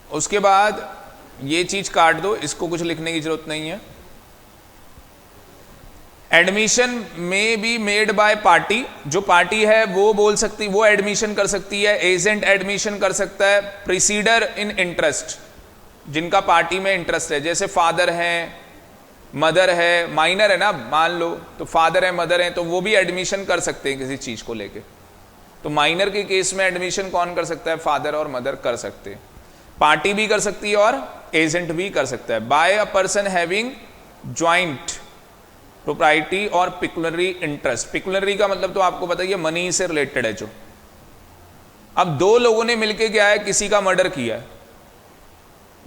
उसके बाद ये चीज काट दो, इसको कुछ लिखने की जरूरत नहीं है। एडमिशन में बी मेड बाय पार्टी, जो पार्टी है वो बोल सकती, वो एडमिशन कर सकती है, एजेंट एडमिशन कर सकता है, प्रिसीडर इन इंटरेस्ट, जिनका पार्टी में इंटरेस्ट है, जैसे फादर है, मदर है, माइनर है ना मान लो, तो फादर है मदर है, तो वो भी एडमिशन कर सकते हैं किसी चीज को लेके। तो माइनर के केस में एडमिशन कौन कर सकता है, फादर और मदर कर सकते हैं। पार्टी भी कर सकती है और एजेंट भी कर सकता है। By a person having joint propriety और पिकुलरी इंटरेस्ट। पिकुलरी का मतलब तो आपको पता है मनी से रिलेटेड है जो। अब दो लोगों ने मिलके क्या है, किसी का मर्डर किया है,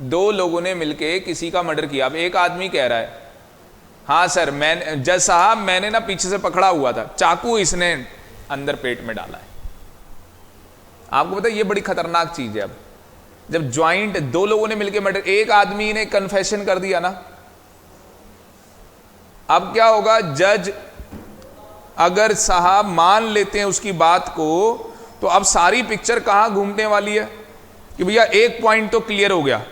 दो लोगों ने मिलके किसी का मर्डर किया। अब एक आदमी कह रहा है हाँ सर मैंने, जज साहब मैंने ना पीछे से पकड़ा हुआ था, चाकू इसने अंदर पेट में डाला है। आपको पता है ये बड़ी खतरनाक चीज है। अब जब ज्वाइंट दो लोगों ने मिलकर मर्डर, एक आदमी ने कन्फेशन कर दिया ना, अब क्या होगा, जज अगर साहब मान लेते हैं उसकी बात को, तो अब सारी पिक्चर कहां घूमने वाली है कि भैया एक पॉइंट तो क्लियर हो गया।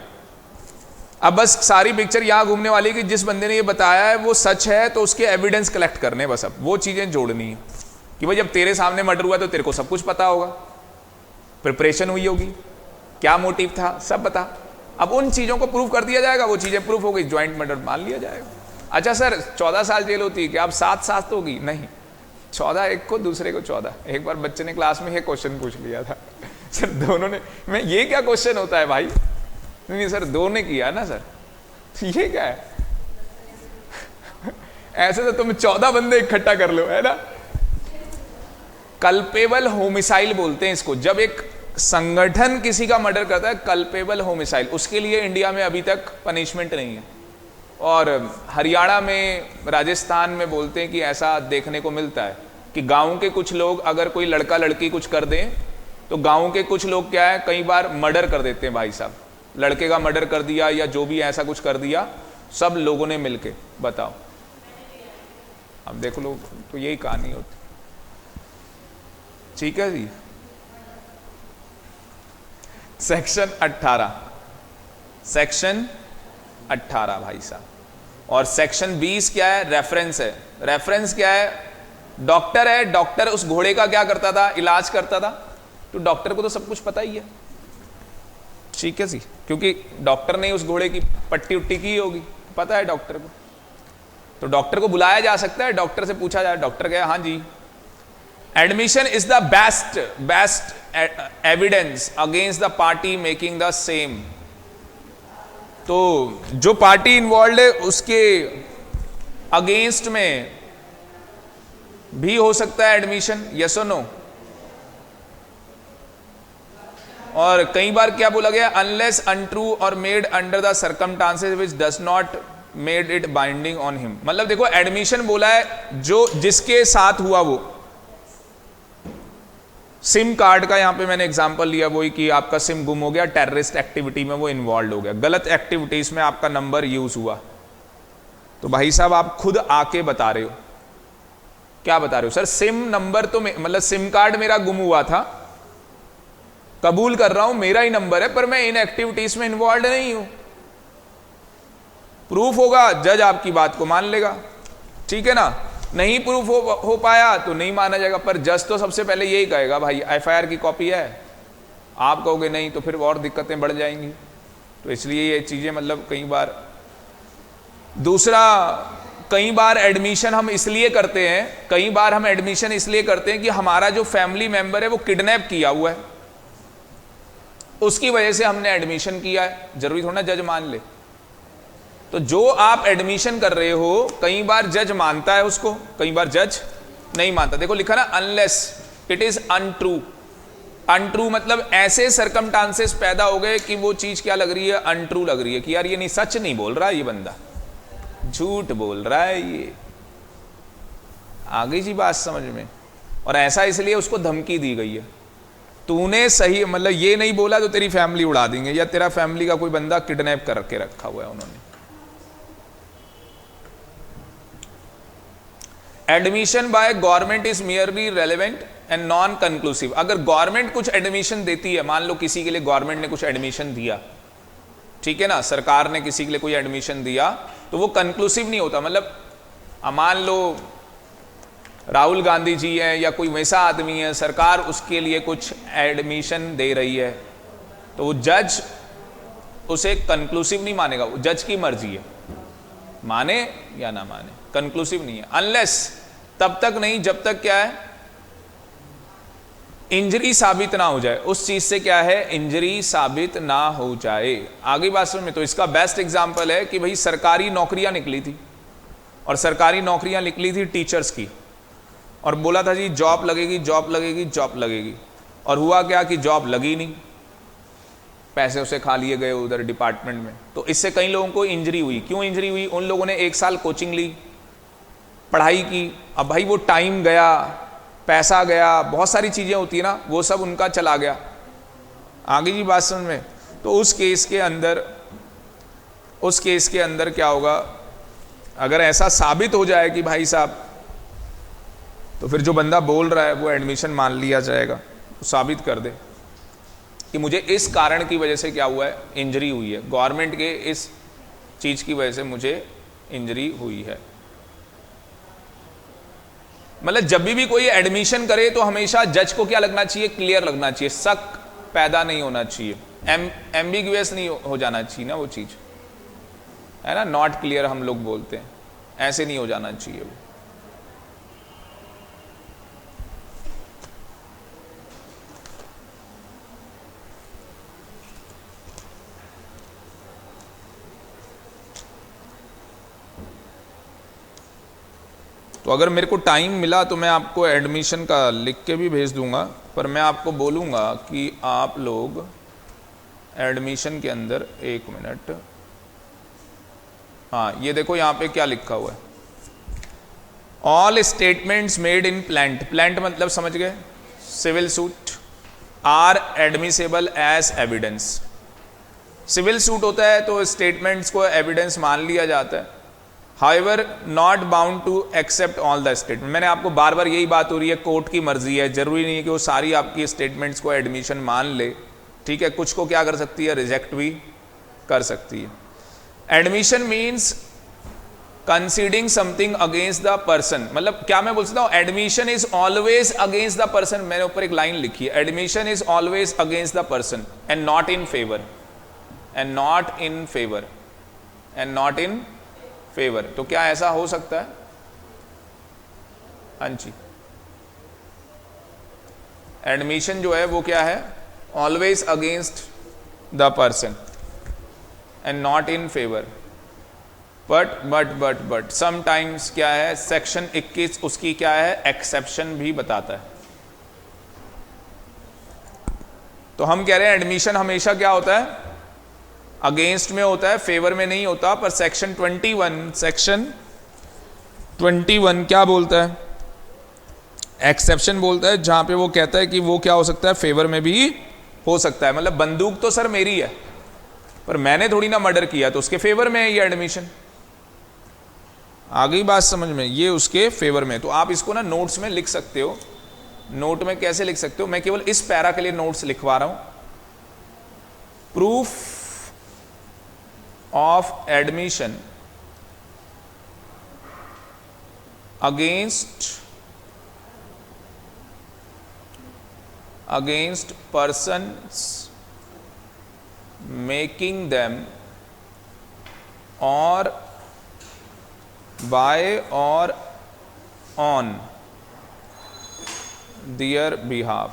अब बस सारी पिक्चर यहां घूमने वाली है कि जिस बंदे ने ये बताया है वो सच है, तो उसके एविडेंस कलेक्ट करने, बस अब वो चीजें जोड़नी है कि भाई जब तेरे सामने मर्डर हुआ तो तेरे को सब कुछ पता होगा, प्रिपरेशन हुई होगी, क्या मोटिव था, सब बता। अब उन चीजों को प्रूव कर दिया जाएगा, वो चीजें प्रूफ हो गई, ज्वाइंट मर्डर मान लिया जाएगा। अच्छा सर 14 साल जेल होती है क्या? अब 7 साल तो होगी? नहीं, 14 एक को, दूसरे को 14। एक बार बच्चे ने क्लास में ये क्वेश्चन पूछ लिया था सर दोनों ने, मैं ये क्या क्वेश्चन होता है भाई? नहीं सर दो ने किया ना सर, ये क्या है ऐसे तो तुम 14 बंदे इकट्ठा कर लो, है ना। कल्पेबल होमिसाइल बोलते हैं इसको, जब एक संगठन किसी का मर्डर करता है, कल्पेबल होमिसाइल, उसके लिए इंडिया में अभी तक पनिशमेंट नहीं है। और हरियाणा में, राजस्थान में बोलते हैं कि ऐसा देखने को मिलता है कि गांव के कुछ लोग अगर कोई लड़का लड़की कुछ कर दें, तो गांव के कुछ लोग क्या है, कई बार मर्डर कर देते हैं भाई साहब, लड़के का मर्डर कर दिया या जो भी ऐसा कुछ कर दिया, सब लोगों ने मिलके। बताओ, अब देखो लोग, तो यही कहानी होती। ठीक है जी। सेक्शन 18, सेक्शन 18 भाई साहब। और सेक्शन 20 क्या है? रेफरेंस है। रेफरेंस क्या है? डॉक्टर है, डॉक्टर उस घोड़े का क्या करता था? इलाज करता था। तो डॉक्टर को तो सब कुछ पता ही है, ठीक है जी, क्योंकि डॉक्टर ने उस घोड़े की पट्टी उट्टी की होगी, पता है डॉक्टर को। तो डॉक्टर को बुलाया जा सकता है, डॉक्टर से पूछा जाए, डॉक्टर कहे हाँ जी, admission is the best evidence against the party making the same. तो जो पार्टी इन्वॉल्व है उसके अगेंस्ट में भी हो सकता है एडमिशन, यस और नो। और कई बार क्या बोला गया? अनलेस अनट्रू और made under the circumstances which does not made it binding on him. मतलब देखो, एडमिशन बोला है जो जिसके साथ हुआ वो। सिम कार्ड का यहां पे मैंने एग्जांपल लिया, वही कि आपका सिम गुम हो गया, टेररिस्ट एक्टिविटी में वो इन्वॉल्व हो गया, गलत एक्टिविटीज में आपका नंबर यूज हुआ। तो भाई साहब आप खुद आके बता रहे हो, क्या बता रहे हो? सर सिम नंबर तो मतलब सिम कार्ड मेरा गुम हुआ था, कबूल कर रहा हूं मेरा ही नंबर है, पर मैं इन एक्टिविटीज में इन्वॉल्व नहीं हूं। प्रूफ होगा, जज आपकी बात को मान लेगा, ठीक है ना। नहीं प्रूफ हो पाया तो नहीं माना जाएगा, पर जज तो सबसे पहले यही कहेगा भाई एफआईआर की कॉपी है। आप कहोगे नहीं तो फिर और दिक्कतें बढ़ जाएंगी। तो इसलिए ये चीजें मतलब कई बार। दूसरा, कई बार एडमिशन हम इसलिए करते हैं, कई बार हम एडमिशन इसलिए करते हैं कि हमारा जो फैमिली मेंबर है वो किडनैप किया हुआ है, उसकी वजह से हमने एडमिशन किया है। जरूरी थोड़ा ना जज मान ले। तो जो आप एडमिशन कर रहे हो, कई बार जज मानता है उसको, कई बार जज नहीं मानता। देखो लिखा ना, unless it is untrue. Untrue मतलब ऐसे सरकमस्टांसेस पैदा हो गए कि वो चीज क्या लग रही है? अनट्रू लग रही है, कि यार ये नहीं, सच नहीं बोल रहा है ये बंदा, झूठ बोल रहा है ये। आ गई जी बात समझ में? और ऐसा इसलिए उसको धमकी दी गई है, तूने सही मतलब ये नहीं बोला तो तेरी फैमिली उड़ा देंगे, या तेरा फैमिली का कोई बंदा किडनैप करके रखा हुआ है उन्होंने। Admission by government is merely relevant and non conclusive. अगर गवर्नमेंट कुछ एडमिशन देती है, मान लो किसी के लिए गवर्नमेंट ने कुछ एडमिशन दिया, ठीक है ना, सरकार ने किसी के लिए कोई एडमिशन दिया, तो वो कंक्लूसिव नहीं होता। मतलब मान लो राहुल गांधी जी हैं या कोई वैसा आदमी है, सरकार उसके लिए कुछ एडमिशन दे रही है, तो वो जज उसे कंक्लूसिव नहीं मानेगा, वो जज की मर्जी है, माने या ना माने, कंक्लूसिव नहीं है। अनलेस, तब तक नहीं जब तक क्या है? इंजरी साबित ना हो जाए उस चीज से। क्या है? इंजरी साबित ना हो जाए। आगे बात समझ में? तो इसका बेस्ट एग्जांपल है कि भाई सरकारी नौकरियां निकली थी, और सरकारी नौकरियां निकली थी टीचर्स की, और बोला था जी जॉब लगेगी, जॉब लगेगी, जॉब लगेगी, और हुआ क्या कि जॉब लगी नहीं, पैसे उसे खा लिए गए उधर डिपार्टमेंट में। तो इससे कई लोगों को इंजरी हुई। क्यों इंजरी हुई? उन लोगों ने 1 साल कोचिंग ली, पढ़ाई की, अब भाई वो टाइम गया, पैसा गया, बहुत सारी चीजें होती है ना, वो सब उनका चला गया। आगे जी बात समझ में? तो उस केस के अंदर क्या होगा? अगर ऐसा साबित हो जाए कि भाई साहब, तो फिर जो बंदा बोल रहा है वो एडमिशन मान लिया जाएगा, तो साबित कर दे कि मुझे इस कारण की वजह से क्या हुआ है? इंजरी हुई है, गवर्नमेंट के इस चीज की वजह से मुझे इंजरी हुई है। मतलब जब भी कोई एडमिशन करे तो हमेशा जज को क्या लगना चाहिए? क्लियर लगना चाहिए, शक पैदा नहीं होना चाहिए, एम्बिग्युअस नहीं हो जाना चाहिए ना वो चीज, है ना, नॉट क्लियर हम लोग बोलते हैं, ऐसे नहीं हो जाना चाहिए वो। तो अगर मेरे को टाइम मिला तो मैं आपको एडमिशन का लिख के भी भेज दूंगा, पर मैं आपको बोलूँगा कि आप लोग एडमिशन के अंदर, 1 मिनट, हाँ ये देखो यहाँ पे क्या लिखा हुआ है, all statements made in plaint, plaint मतलब समझ गए, civil suit, are admissible as evidence. Civil suit होता है तो स्टेटमेंट्स को एविडेंस मान लिया जाता है, however not bound to accept all the statement. मैंने आपको बार बार यही बात हो रही है, कोर्ट की मर्जी है, जरूरी नहीं है कि वो सारी आपकी स्टेटमेंट्स को एडमिशन मान ले, ठीक है, कुछ को क्या कर सकती है, रिजेक्ट भी कर सकती है। Admission means conceding something against the person, मतलब क्या मैं बोल सकता हूं, admission is always against the person. मैंने ऊपर एक लाइन लिखी है, admission is always against the person and not in favour, and not in favour, and not in favour. तो क्या ऐसा हो सकता है? हाँ जी, एडमिशन जो है वो क्या है, always against the person and not in favour, but sometimes क्या है, सेक्शन 21 उसकी क्या है, एक्सेप्शन भी बताता है। तो हम कह रहे हैं एडमिशन हमेशा क्या होता है, अगेंस्ट में होता है, फेवर में नहीं होता। पर सेक्शन 21 क्या बोलता है, एक्सेप्शन बोलता है, जहां पे वो कहता है कि वो क्या हो सकता है, फेवर में भी हो सकता है। मतलब बंदूक तो सर मेरी है, पर मैंने थोड़ी ना मर्डर किया, तो उसके फेवर में है ये एडमिशन। आ गई बात समझ में, ये उसके फेवर में। तो आप इसको ना नोट्स में लिख सकते हो। नोट में कैसे लिख सकते हो, मैं केवल इस पैरा के लिए नोट्स लिखवा रहा हूं। Proof of admission against persons making them or by or on their behalf,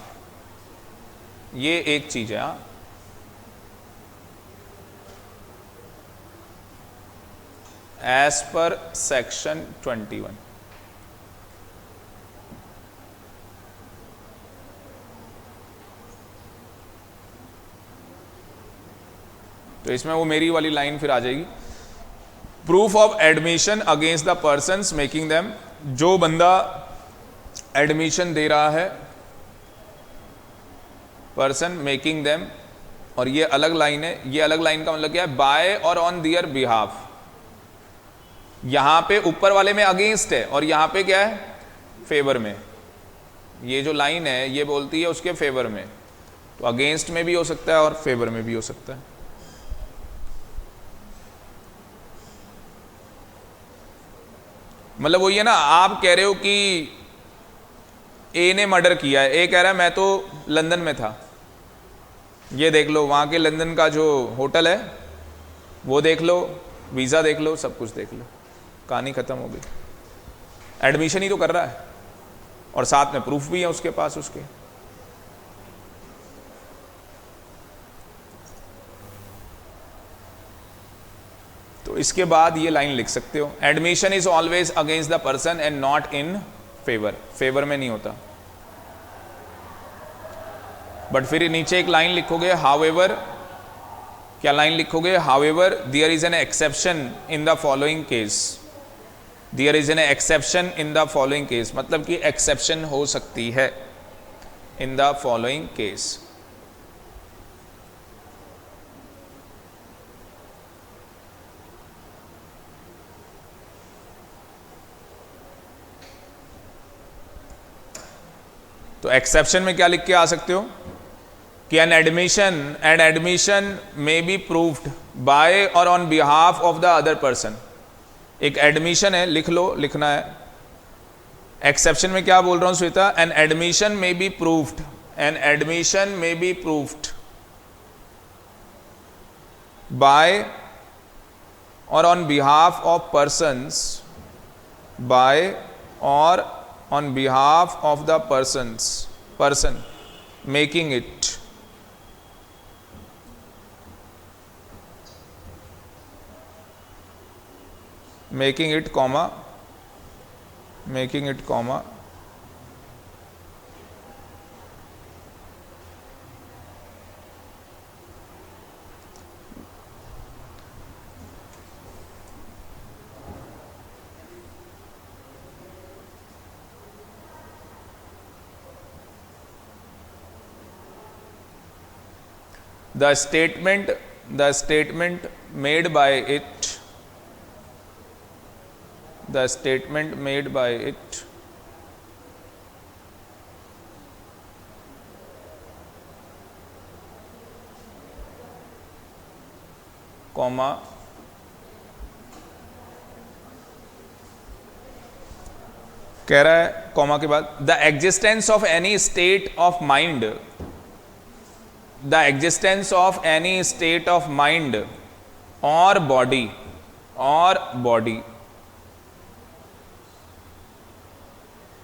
ये एक चीज है। As per section 21। तो इसमें वो मेरी वाली लाइन फिर आ जाएगी, proof of admission against the persons making them, जो बंदा एडमिशन दे रहा है, पर्सन मेकिंग देम, और ये अलग लाइन है। ये अलग लाइन का मतलब क्या है, बाय और ऑन दियर बिहाफ। यहां पे ऊपर वाले में अगेंस्ट है और यहां पे क्या है, फेवर में। ये जो लाइन है ये बोलती है उसके फेवर में, तो अगेंस्ट में भी हो सकता है और फेवर में भी हो सकता है। मतलब वही है ना, आप कह रहे हो कि ए ने मर्डर किया है, ए कह रहा है मैं तो लंदन में था, ये देख लो वहां के लंदन का जो होटल है वो देख लो, वीजा देख लो, सब कुछ देख लो, कहानी खत्म हो गई। एडमिशन ही तो कर रहा है और साथ में प्रूफ भी है उसके पास उसके। तो इसके बाद ये लाइन लिख सकते हो, admission is always against the person and not in favour, favour में नहीं होता। बट फिर नीचे एक लाइन लिखोगे, हाउएवर, क्या लाइन लिखोगे, however there is an exception in the following case, there is an exception in the following case, मतलब कि एक्सेप्शन हो सकती है इन द फॉलोइंग केस। तो एक्सेप्शन में क्या लिख के आ सकते हो कि an admission may be proved by और on behalf of the other person. एक एडमिशन है, लिख लो, लिखना है। एक्सेप्शन में क्या बोल रहा हूं Shweta, an admission may be proved, an admission may be proved by और on behalf of persons, by और on behalf of the person making it, comma the statement made by it, the statement made by it comma कह रहा है comma के बाद the existence of any state of mind, the existence of any state of mind और body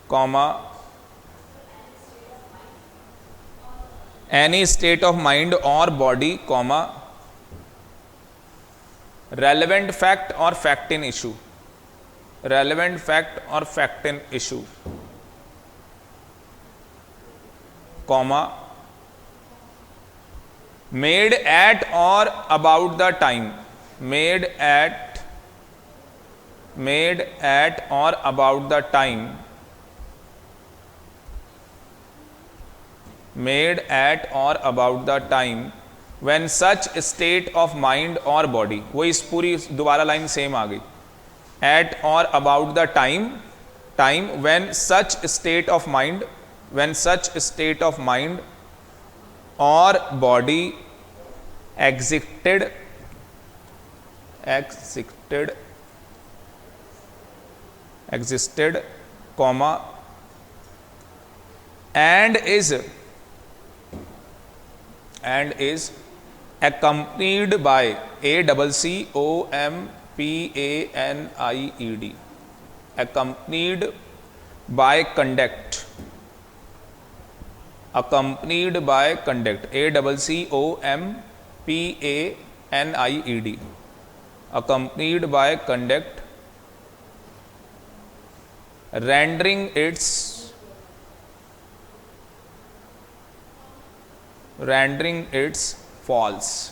comma any state of mind और body comma relevant fact और fact in issue, relevant fact और fact in issue comma made at और about the time, made at और about the time, made at और about the time when such state of mind और body, वो इस पूरी दोबारा लाइन सेम आ गई, एट और about the time when such state of mind, when such state of mind और body existed comma and is accompanied by ACCOMPANIED, accompanied by conduct, accompanied by conduct, ACCOMPANIED, accompanied by conduct, rendering its false,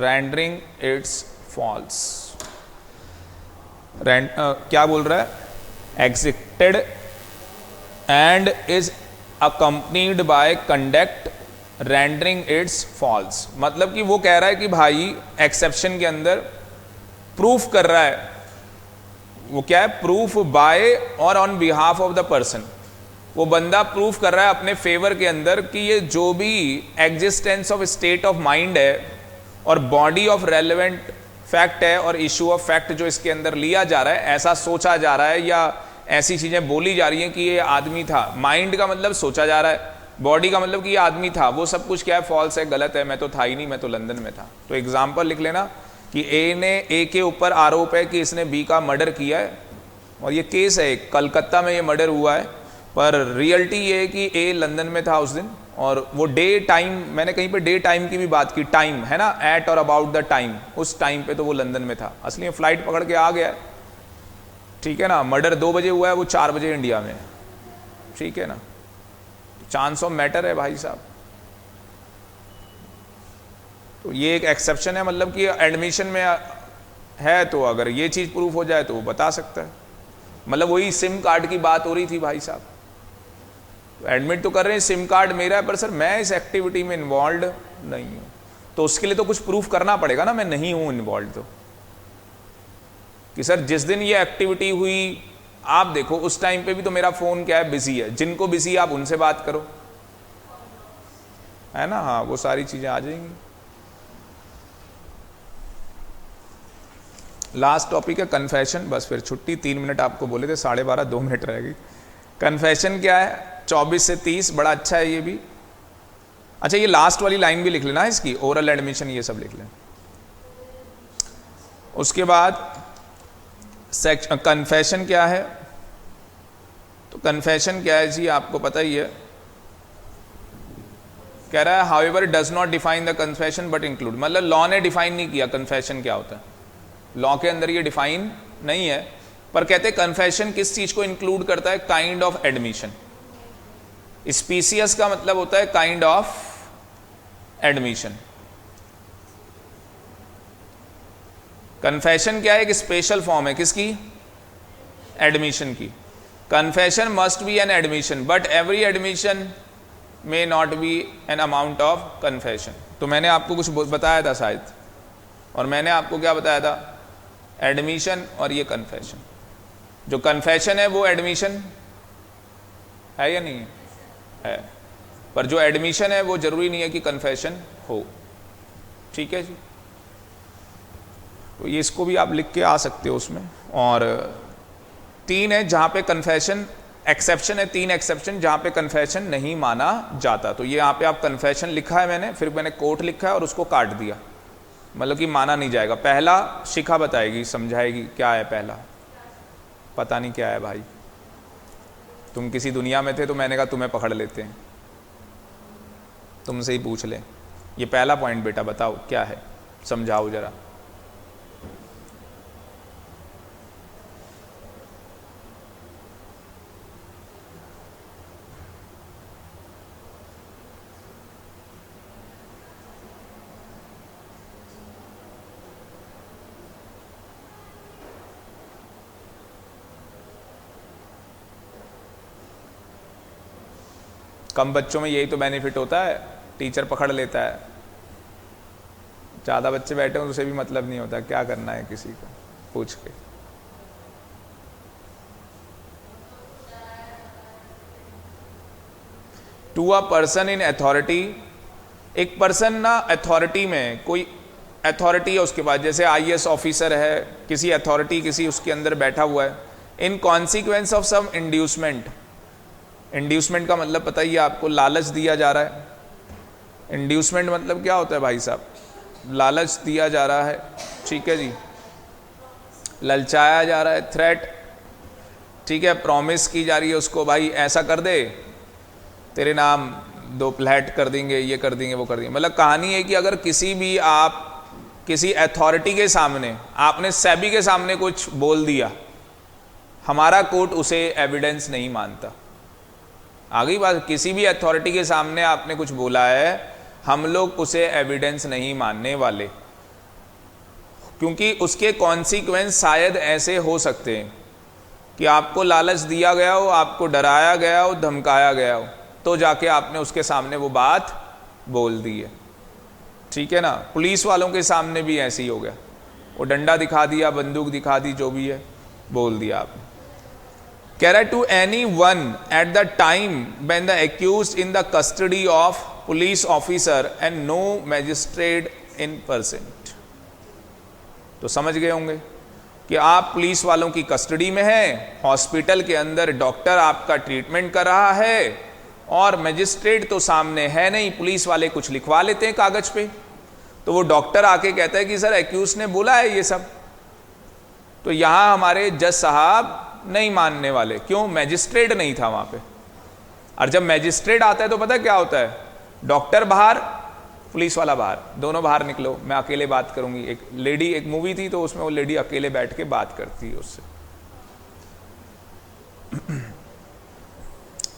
rendering its false, क्या बोल रहा है, executed and is accompanied by conduct rendering its false, मतलब कि वो कह रहा है कि भाई एक्सेप्शन के अंदर प्रूफ कर रहा है, वो क्या है, प्रूफ बाय और on behalf of the person, वो बंदा प्रूफ कर रहा है अपने फेवर के अंदर कि ये जो भी existence of state of mind है और बॉडी ऑफ रेलेवेंट फैक्ट है और इशू ऑफ फैक्ट जो इसके अंदर लिया जा रहा है, ऐसा सोचा जा रहा है या ऐसी चीजें बोली जा रही हैं कि ये आदमी था, माइंड का मतलब सोचा जा रहा है, बॉडी का मतलब कि ये आदमी था, वो सब कुछ क्या है, फॉल्स है, गलत है, मैं तो था ही नहीं, मैं तो लंदन में था। तो एग्जाम्पल लिख लेना कि ए के ऊपर आरोप है कि इसने बी का मर्डर किया है और ये केस है, कलकत्ता में ये मर्डर हुआ है, पर रियलिटी ये है कि ए लंदन में था उस दिन और वो डे टाइम, मैंने कहीं पे डे टाइम की भी बात की, टाइम है ना, एट और अबाउट द टाइम, उस टाइम पे तो वो लंदन में था, असली में फ्लाइट पकड़ के आ गया, ठीक है ना, मर्डर 2 बजे हुआ है, वो 4 बजे इंडिया में, ठीक है ना, चांस ऑफ मैटर है भाई साहब। तो ये एक एक्सेप्शन है, मतलब कि एडमिशन में है तो अगर ये चीज प्रूफ हो जाए तो वो बता सकता है, मतलब वही सिम कार्ड की बात हो रही थी भाई साहब, एडमिट तो कर रहे हैं सिम कार्ड मेरा है, पर सर मैं इस एक्टिविटी में इन्वॉल्व नहीं हूं, तो उसके लिए तो कुछ प्रूफ करना पड़ेगा ना, मैं नहीं हूं इन्वॉल्व, तो कि सर जिस दिन ये एक्टिविटी हुई, आप देखो उस टाइम पे भी तो मेरा फोन क्या है, बिजी है, जिनको बिजी आप उनसे बात करो, है ना, हाँ वो सारी चीजें आ जाएंगी। लास्ट टॉपिक है कन्फेशन, बस फिर छुट्टी, 3 मिनट आपको बोले थे, 12:30, 2 मिनट रहेगी। कन्फेशन क्या है, 24 से 30, बड़ा अच्छा है ये भी। अच्छा ये लास्ट वाली लाइन भी लिख लेना इसकी, ओरल एडमिशन ये सब लिख लें। उसके बाद कन्फेशन क्या है, तो कन्फेशन क्या है जी, आपको पता ही है, कह रहा है however does not define the confession but include, मतलब लॉ ने डिफाइन नहीं किया कन्फेशन क्या होता है, लॉ के अंदर ये डिफाइन नहीं है, पर कहते हैं कन्फेशन किस चीज को इंक्लूड करता है, काइंड ऑफ एडमिशन। स्पीसियस का मतलब होता है काइंड ऑफ एडमिशन। कन्फेशन क्या है, एक स्पेशल फॉर्म है किसकी, एडमिशन की। Confession must be an admission but every admission may not be an amount of confession. तो मैंने आपको कुछ बताया था शायद, और मैंने आपको क्या बताया था, एडमिशन और ये कन्फेशन। जो कन्फेशन है वो एडमिशन है या नहीं है, पर जो एडमिशन है वो जरूरी नहीं है कि कन्फेशन हो, ठीक है जी। तो ये इसको भी आप लिख के आ सकते हो उसमें। और 3 है जहाँ पे कन्फेशन एक्सेप्शन है, 3 एक्सेप्शन जहाँ पे कन्फेशन नहीं माना जाता। तो ये यहाँ पे आप कन्फेशन लिखा है मैंने, फिर मैंने कोट लिखा है और उसको काट दिया, मतलब कि माना नहीं जाएगा। पहला शिखा बताएगी, समझाएगी क्या है पहला। पता नहीं क्या है भाई, तुम किसी दुनिया में थे तो मैंने कहा तुम्हें पकड़ लेते हैं, तुमसे ही पूछ लें। ये पहला पॉइंट बेटा बताओ क्या है, समझाओ जरा। कम बच्चों में यही तो बेनिफिट होता है, टीचर पकड़ लेता है। ज़्यादा बच्चे बैठे हो तो उसे भी मतलब नहीं होता क्या करना है किसी को पूछ के। To a person in authority, एक पर्सन ना अथॉरिटी में, कोई अथॉरिटी है उसके पास, जैसे आईएएस ऑफिसर है, किसी अथॉरिटी किसी उसके अंदर बैठा हुआ है। In consequence of some inducement, inducement का मतलब पता ही है आपको, लालच दिया जा रहा है। इंड्यूसमेंट मतलब क्या होता है भाई साहब, लालच दिया जा रहा है, ठीक है जी, ललचाया जा रहा है, थ्रेट, ठीक है, प्रॉमिस की जा रही है उसको, भाई ऐसा कर दे तेरे नाम 2 फ्लैट कर देंगे, ये कर देंगे, वो कर देंगे। मतलब कहानी है कि अगर किसी भी आप किसी अथॉरिटी के सामने, आपने सेबी के सामने कुछ बोल दिया, हमारा कोर्ट उसे एविडेंस नहीं मानता। आ गई बात, किसी भी अथॉरिटी के सामने आपने कुछ बोला है, हम लोग उसे एविडेंस नहीं मानने वाले, क्योंकि उसके कॉन्सिक्वेंस शायद ऐसे हो सकते हैं कि आपको लालच दिया गया हो, आपको डराया गया हो, धमकाया गया हो, तो जाके आपने उसके सामने वो बात बोल दी है, ठीक है ना। पुलिस वालों के सामने भी ऐसे ही हो गया, वो डंडा दिखा दिया, बंदूक दिखा दी, जो भी है बोल दिया आपने। कह रहा है to any one at the time when the accused in the custody of police officer and no magistrate in person. तो समझ गए होंगे कि आप पुलिस वालों की कस्टडी में हैं, हॉस्पिटल के अंदर डॉक्टर आपका ट्रीटमेंट कर रहा है और मैजिस्ट्रेट तो सामने है नहीं, पुलिस वाले कुछ लिखवा लेते हैं कागज पे, तो वो डॉक्टर आके कहता है कि सर एक्यूज ने बोला है ये सब। तो यहां हमारे जज साहब नहीं मानने वाले, क्यों, मैजिस्ट्रेट नहीं था वहां पे। और जब मैजिस्ट्रेट आता है तो पता क्या होता है, डॉक्टर बाहर, पुलिस वाला बाहर, दोनों बाहर निकलो, मैं अकेले बात करूंगी। एक लेडी, एक मूवी थी तो उसमें वो लेडी अकेले बैठ के बात करती है उससे।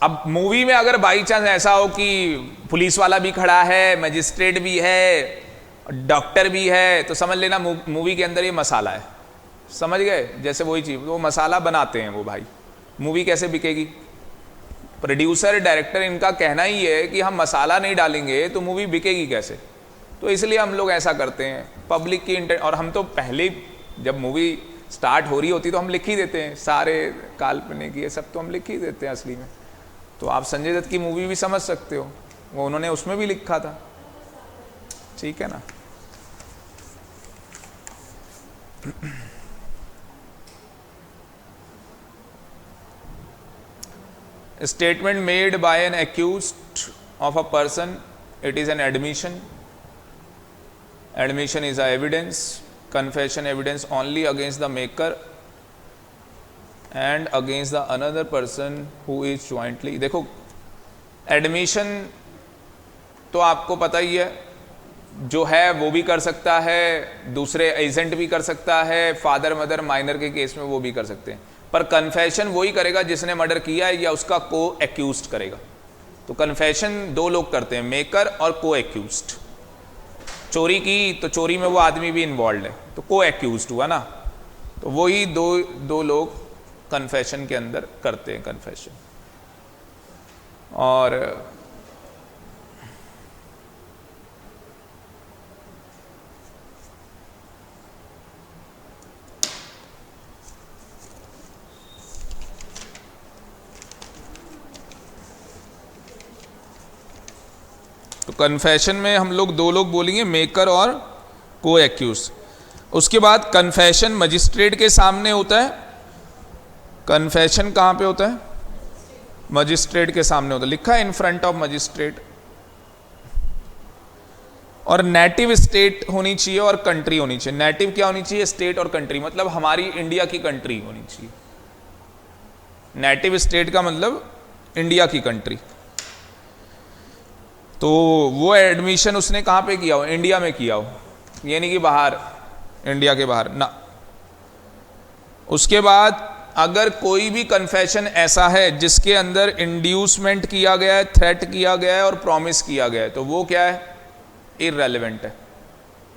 अब मूवी में अगर बाई चांस ऐसा हो कि पुलिस वाला भी खड़ा है, मैजिस्ट्रेट भी है, डॉक्टर भी है, तो समझ लेना मूवी के अंदर ये मसाला है, समझ गए। जैसे वही चीज, वो मसाला बनाते हैं वो भाई, मूवी कैसे बिकेगी। प्रोड्यूसर डायरेक्टर इनका कहना ही है कि हम मसाला नहीं डालेंगे तो मूवी बिकेगी कैसे, तो इसलिए हम लोग ऐसा करते हैं पब्लिक की इंटेंट। और हम तो पहले जब मूवी स्टार्ट हो रही होती तो हम लिख ही देते हैं, सारे काल्पनिक ये सब तो हम लिख ही देते हैं असली में। तो आप संजय दत्त की मूवी भी समझ सकते हो, वो उन्होंने उसमें भी लिखा था, ठीक है ना। Statement made by an accused of a person, it is an admission. Admission is a evidence. Confession evidence only against the maker and against the another person who is jointly। देखो एडमिशन तो आपको पता ही है, जो है वो भी कर सकता है, दूसरे एजेंट भी कर सकता है, फादर मदर माइनर के केस में वो भी कर सकते हैं, पर कन्फेशन वही करेगा जिसने मर्डर किया है या उसका को एक्यूज्ड करेगा। तो कन्फेशन 2 लोग करते हैं, मेकर और को एक्यूज्ड। चोरी की तो चोरी में वो आदमी भी इन्वॉल्व है, तो को एक्यूज्ड हुआ ना, तो वही दो लोग कन्फेशन के अंदर करते हैं कन्फेशन। और तो कन्फेशन में हम लोग 2 लोग बोलेंगे, मेकर और को एक्यूज। उसके बाद कन्फेशन मजिस्ट्रेट के सामने होता है। कन्फेशन कहां पे होता है? मजिस्ट्रेट के सामने होता है, लिखा है इन फ्रंट ऑफ मजिस्ट्रेट। और नेटिव स्टेट होनी चाहिए और कंट्री होनी चाहिए। नेटिव क्या होनी चाहिए? स्टेट और कंट्री, मतलब हमारी इंडिया की कंट्री होनी चाहिए। नेटिव स्टेट का मतलब इंडिया की कंट्री। तो वो एडमिशन उसने कहां पे किया हो? इंडिया में किया हो, ये नहीं कि बाहर, इंडिया के बाहर ना। उसके बाद अगर कोई भी कन्फेशन ऐसा है जिसके अंदर इंड्यूसमेंट किया गया है, थ्रेट किया गया है और प्रॉमिस किया गया है, तो वो क्या है? इररेलेवेंट है।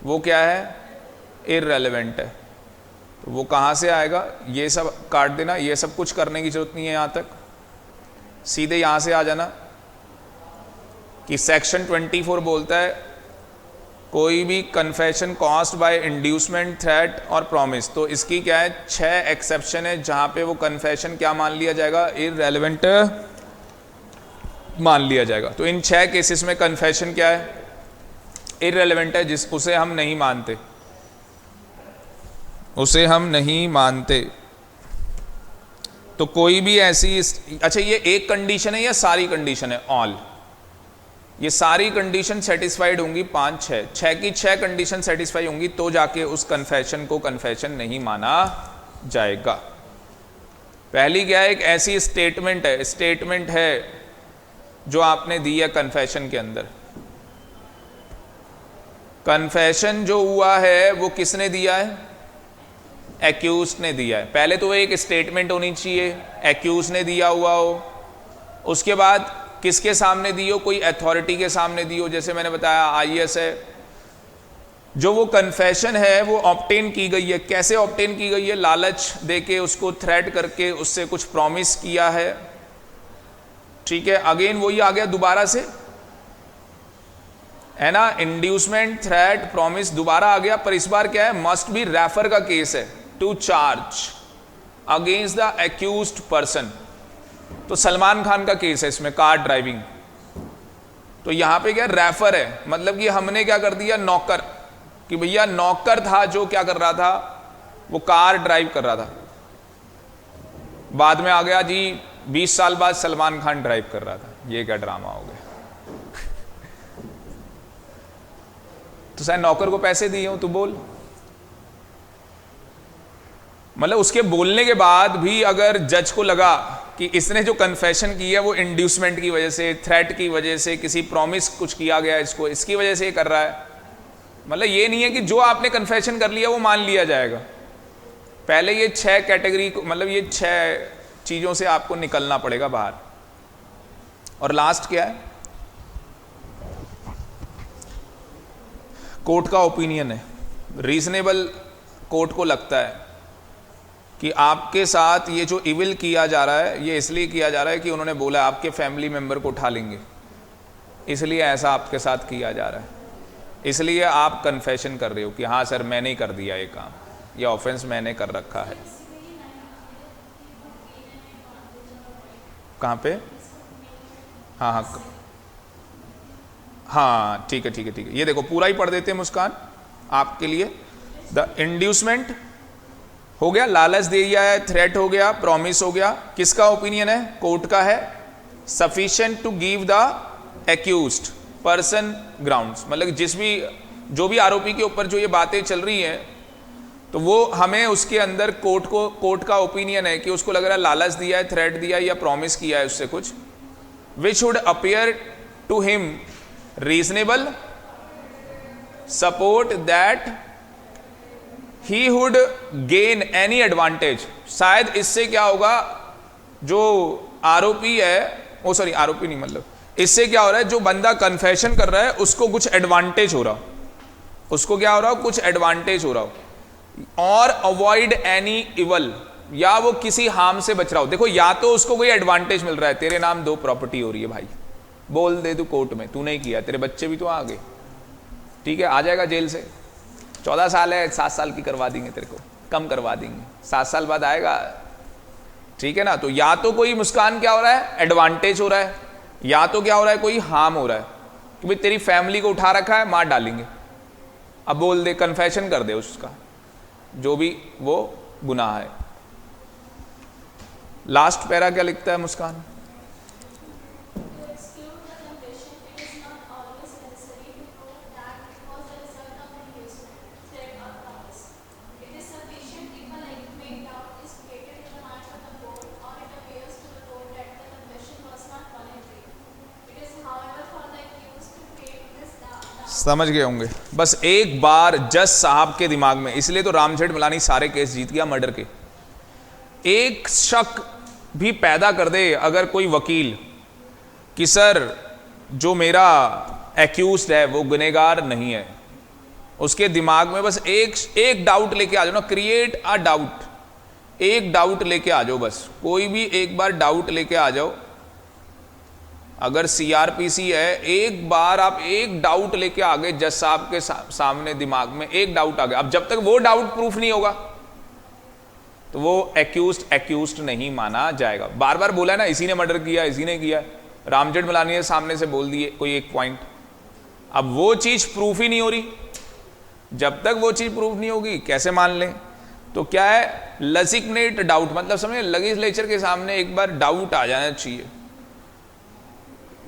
वो क्या है? इररेलेवेंट है। तो वो कहां से आएगा? ये सब काट देना, ये सब कुछ करने की जरूरत नहीं है। यहां तक सीधे यहां से आ जाना कि सेक्शन 24 बोलता है कोई भी confession caused by inducement, threat और प्रॉमिस। तो इसकी क्या है? 6 एक्सेप्शन है जहां पे वो कन्फेशन क्या मान लिया जाएगा? इररेलेवेंट मान लिया जाएगा। तो इन 6 केसेस में कन्फेशन क्या है? इररेलेवेंट है, जिस उसे हम नहीं मानते, उसे हम नहीं मानते। तो कोई भी ऐसी, अच्छा ये एक कंडीशन है या सारी कंडीशन है? ऑल, ये सारी कंडीशन सेटिस्फाइड होंगी, 5 6 की 6 कंडीशन सेटिस्फाई होंगी तो जाके उस कन्फेशन को कन्फेशन नहीं माना जाएगा। पहली क्या है? एक ऐसी स्टेटमेंट है, स्टेटमेंट है जो आपने दी है कन्फेशन के अंदर। कन्फेशन जो हुआ है वो किसने दिया है? एक्यूज ने दिया है। पहले तो एक स्टेटमेंट होनी चाहिए, एक्यूज ने दिया हुआ हो। उसके बाद किसके सामने दी हो? कोई अथॉरिटी के सामने दी हो। जैसे मैंने बताया आईएएस है। जो वो कन्फेशन है वो ऑब्टेन की गई है। कैसे ऑब्टेन की गई है? लालच देके, उसको थ्रेट करके, उससे कुछ प्रॉमिस किया है। ठीक है, अगेन वही आ गया दोबारा से, है ना? इंड्यूसमेंट, थ्रेट, प्रॉमिस दोबारा आ गया, पर इस बार क्या है? मस्ट बी रेफर का केस है to charge against the accused person. तो सलमान खान का केस है इसमें, कार ड्राइविंग। तो यहां पे क्या रेफर है, मतलब कि हमने क्या कर दिया? नौकर, कि भैया नौकर था जो क्या कर रहा था? वो कार ड्राइव कर रहा था। बाद में आ गया जी 20 साल बाद सलमान खान ड्राइव कर रहा था। ये क्या ड्रामा हो गया? तो शायद नौकर को पैसे दिए हो, तू बोल। मतलब उसके बोलने के बाद भी अगर जज को लगा कि इसने जो कन्फेशन की है वो इंड्यूसमेंट की वजह से, थ्रेट की वजह से, किसी प्रॉमिस कुछ किया गया इसको, इसकी वजह से ये कर रहा है, मतलब ये नहीं है कि जो आपने कन्फेशन कर लिया वो मान लिया जाएगा। पहले ये 6 कैटेगरी को, मतलब ये 6 चीजों से आपको निकलना पड़ेगा बाहर। और लास्ट क्या है? कोर्ट का ओपिनियन है। रीजनेबल कोर्ट को लगता है कि आपके साथ ये जो इविल किया जा रहा है ये इसलिए किया जा रहा है कि उन्होंने बोला आपके फैमिली मेंबर को उठा लेंगे, इसलिए ऐसा आपके साथ किया जा रहा है, इसलिए आप कन्फेशन कर रहे हो कि हाँ सर मैंने ही कर दिया ये काम, ये ऑफेंस मैंने कर रखा है। कहाँ पे? हाँ हाँ हाँ, ठीक है ठीक है ठीक है। ये देखो पूरा ही पढ़ देते हैं मुस्कान आपके लिए। द इंड्यूसमेंट हो गया, लालच दे दिया है, थ्रेट हो गया, प्रॉमिस हो गया। किसका ओपिनियन है? कोर्ट का है। Sufficient to give the accused person grounds, मतलब जो भी आरोपी के ऊपर जो ये बातें चल रही हैं तो वो हमें उसके अंदर कोर्ट का ओपिनियन है कि उसको लग रहा है लालच दिया है, थ्रेट दिया है या प्रॉमिस किया है उससे कुछ, which would appear to him reasonable support that he would gain any advantage. शायद इससे क्या होगा, जो आरोपी है, ओ सॉरी आरोपी नहीं, मतलब इससे क्या हो रहा है, जो बंदा कन्फेशन कर रहा है उसको कुछ एडवांटेज हो रहा, उसको क्या हो रहा हो, कुछ एडवांटेज हो रहा हो। और अवॉइड एनी इवल, या वो किसी हार्म से बच रहा हो। देखो या तो उसको कोई एडवांटेज मिल रहा है, तेरे नाम 2 प्रॉपर्टी हो रही है भाई, बोल दे तू कोर्ट में, तू नहीं किया, तेरे बच्चे भी तो आ गए, ठीक है, आ जाएगा जेल से, 14 साल है, 7 साल की करवा देंगे, तेरे को कम करवा देंगे, 7 साल बाद आएगा, ठीक है ना। तो या तो कोई मुस्कान क्या हो रहा है, एडवांटेज हो रहा है, या तो क्या हो रहा है, कोई हार्म हो रहा है कि भाई तेरी फैमिली को उठा रखा है, मार डालेंगे, अब बोल दे, कन्फेशन कर दे उसका, जो भी वो गुनाह है। लास्ट पैरा क्या लिखता है मुस्कान? समझ गए होंगे। बस एक बार जज साहब के दिमाग में, इसलिए तो राम जेठमलानी सारे केस जीत गया मर्डर के। एक शक भी पैदा कर दे अगर कोई वकील कि सर जो मेरा एक्यूज्ड है वो गुनहगार नहीं है, उसके दिमाग में बस एक डाउट लेके आ जाओ ना, क्रिएट अ डाउट, एक डाउट लेके आ जाओ, बस कोई भी एक बार डाउट लेके आ जाओ। अगर सीआरपीसी है, एक बार आप एक डाउट लेके आ गए जज साहब के सामने, दिमाग में एक डाउट आ गया, अब जब तक वो डाउट प्रूफ नहीं होगा तो वो एक्यूज्ड नहीं माना जाएगा। बार बार बोला है ना, इसी ने मर्डर किया, इसी ने किया। राम जेठमलानी ने सामने से बोल दिए कोई एक पॉइंट, अब वो चीज प्रूफ ही नहीं हो रही, जब तक वो चीज प्रूफ नहीं होगी कैसे मान लें? तो क्या है, लजिग्नेट डाउट, मतलब समझे, लेजिस्लेचर के सामने एक बार डाउट आ जाना चाहिए,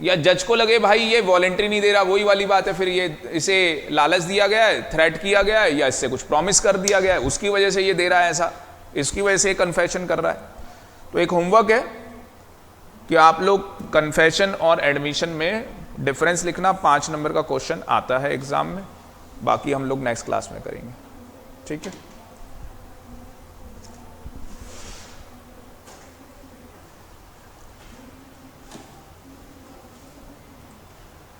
या जज को लगे भाई ये वॉलंटरी नहीं दे रहा, वही वाली बात है, फिर ये इसे लालच दिया गया है, थ्रेट किया गया है, या इससे कुछ प्रॉमिस कर दिया गया है, उसकी वजह से ये दे रहा है ऐसा, इसकी वजह से कन्फेशन कर रहा है। तो एक होमवर्क है कि आप लोग कन्फेशन और एडमिशन में डिफरेंस लिखना, 5 नंबर का क्वेश्चन आता है एग्जाम में, बाकी हम लोग नेक्स्ट क्लास में करेंगे, ठीक है।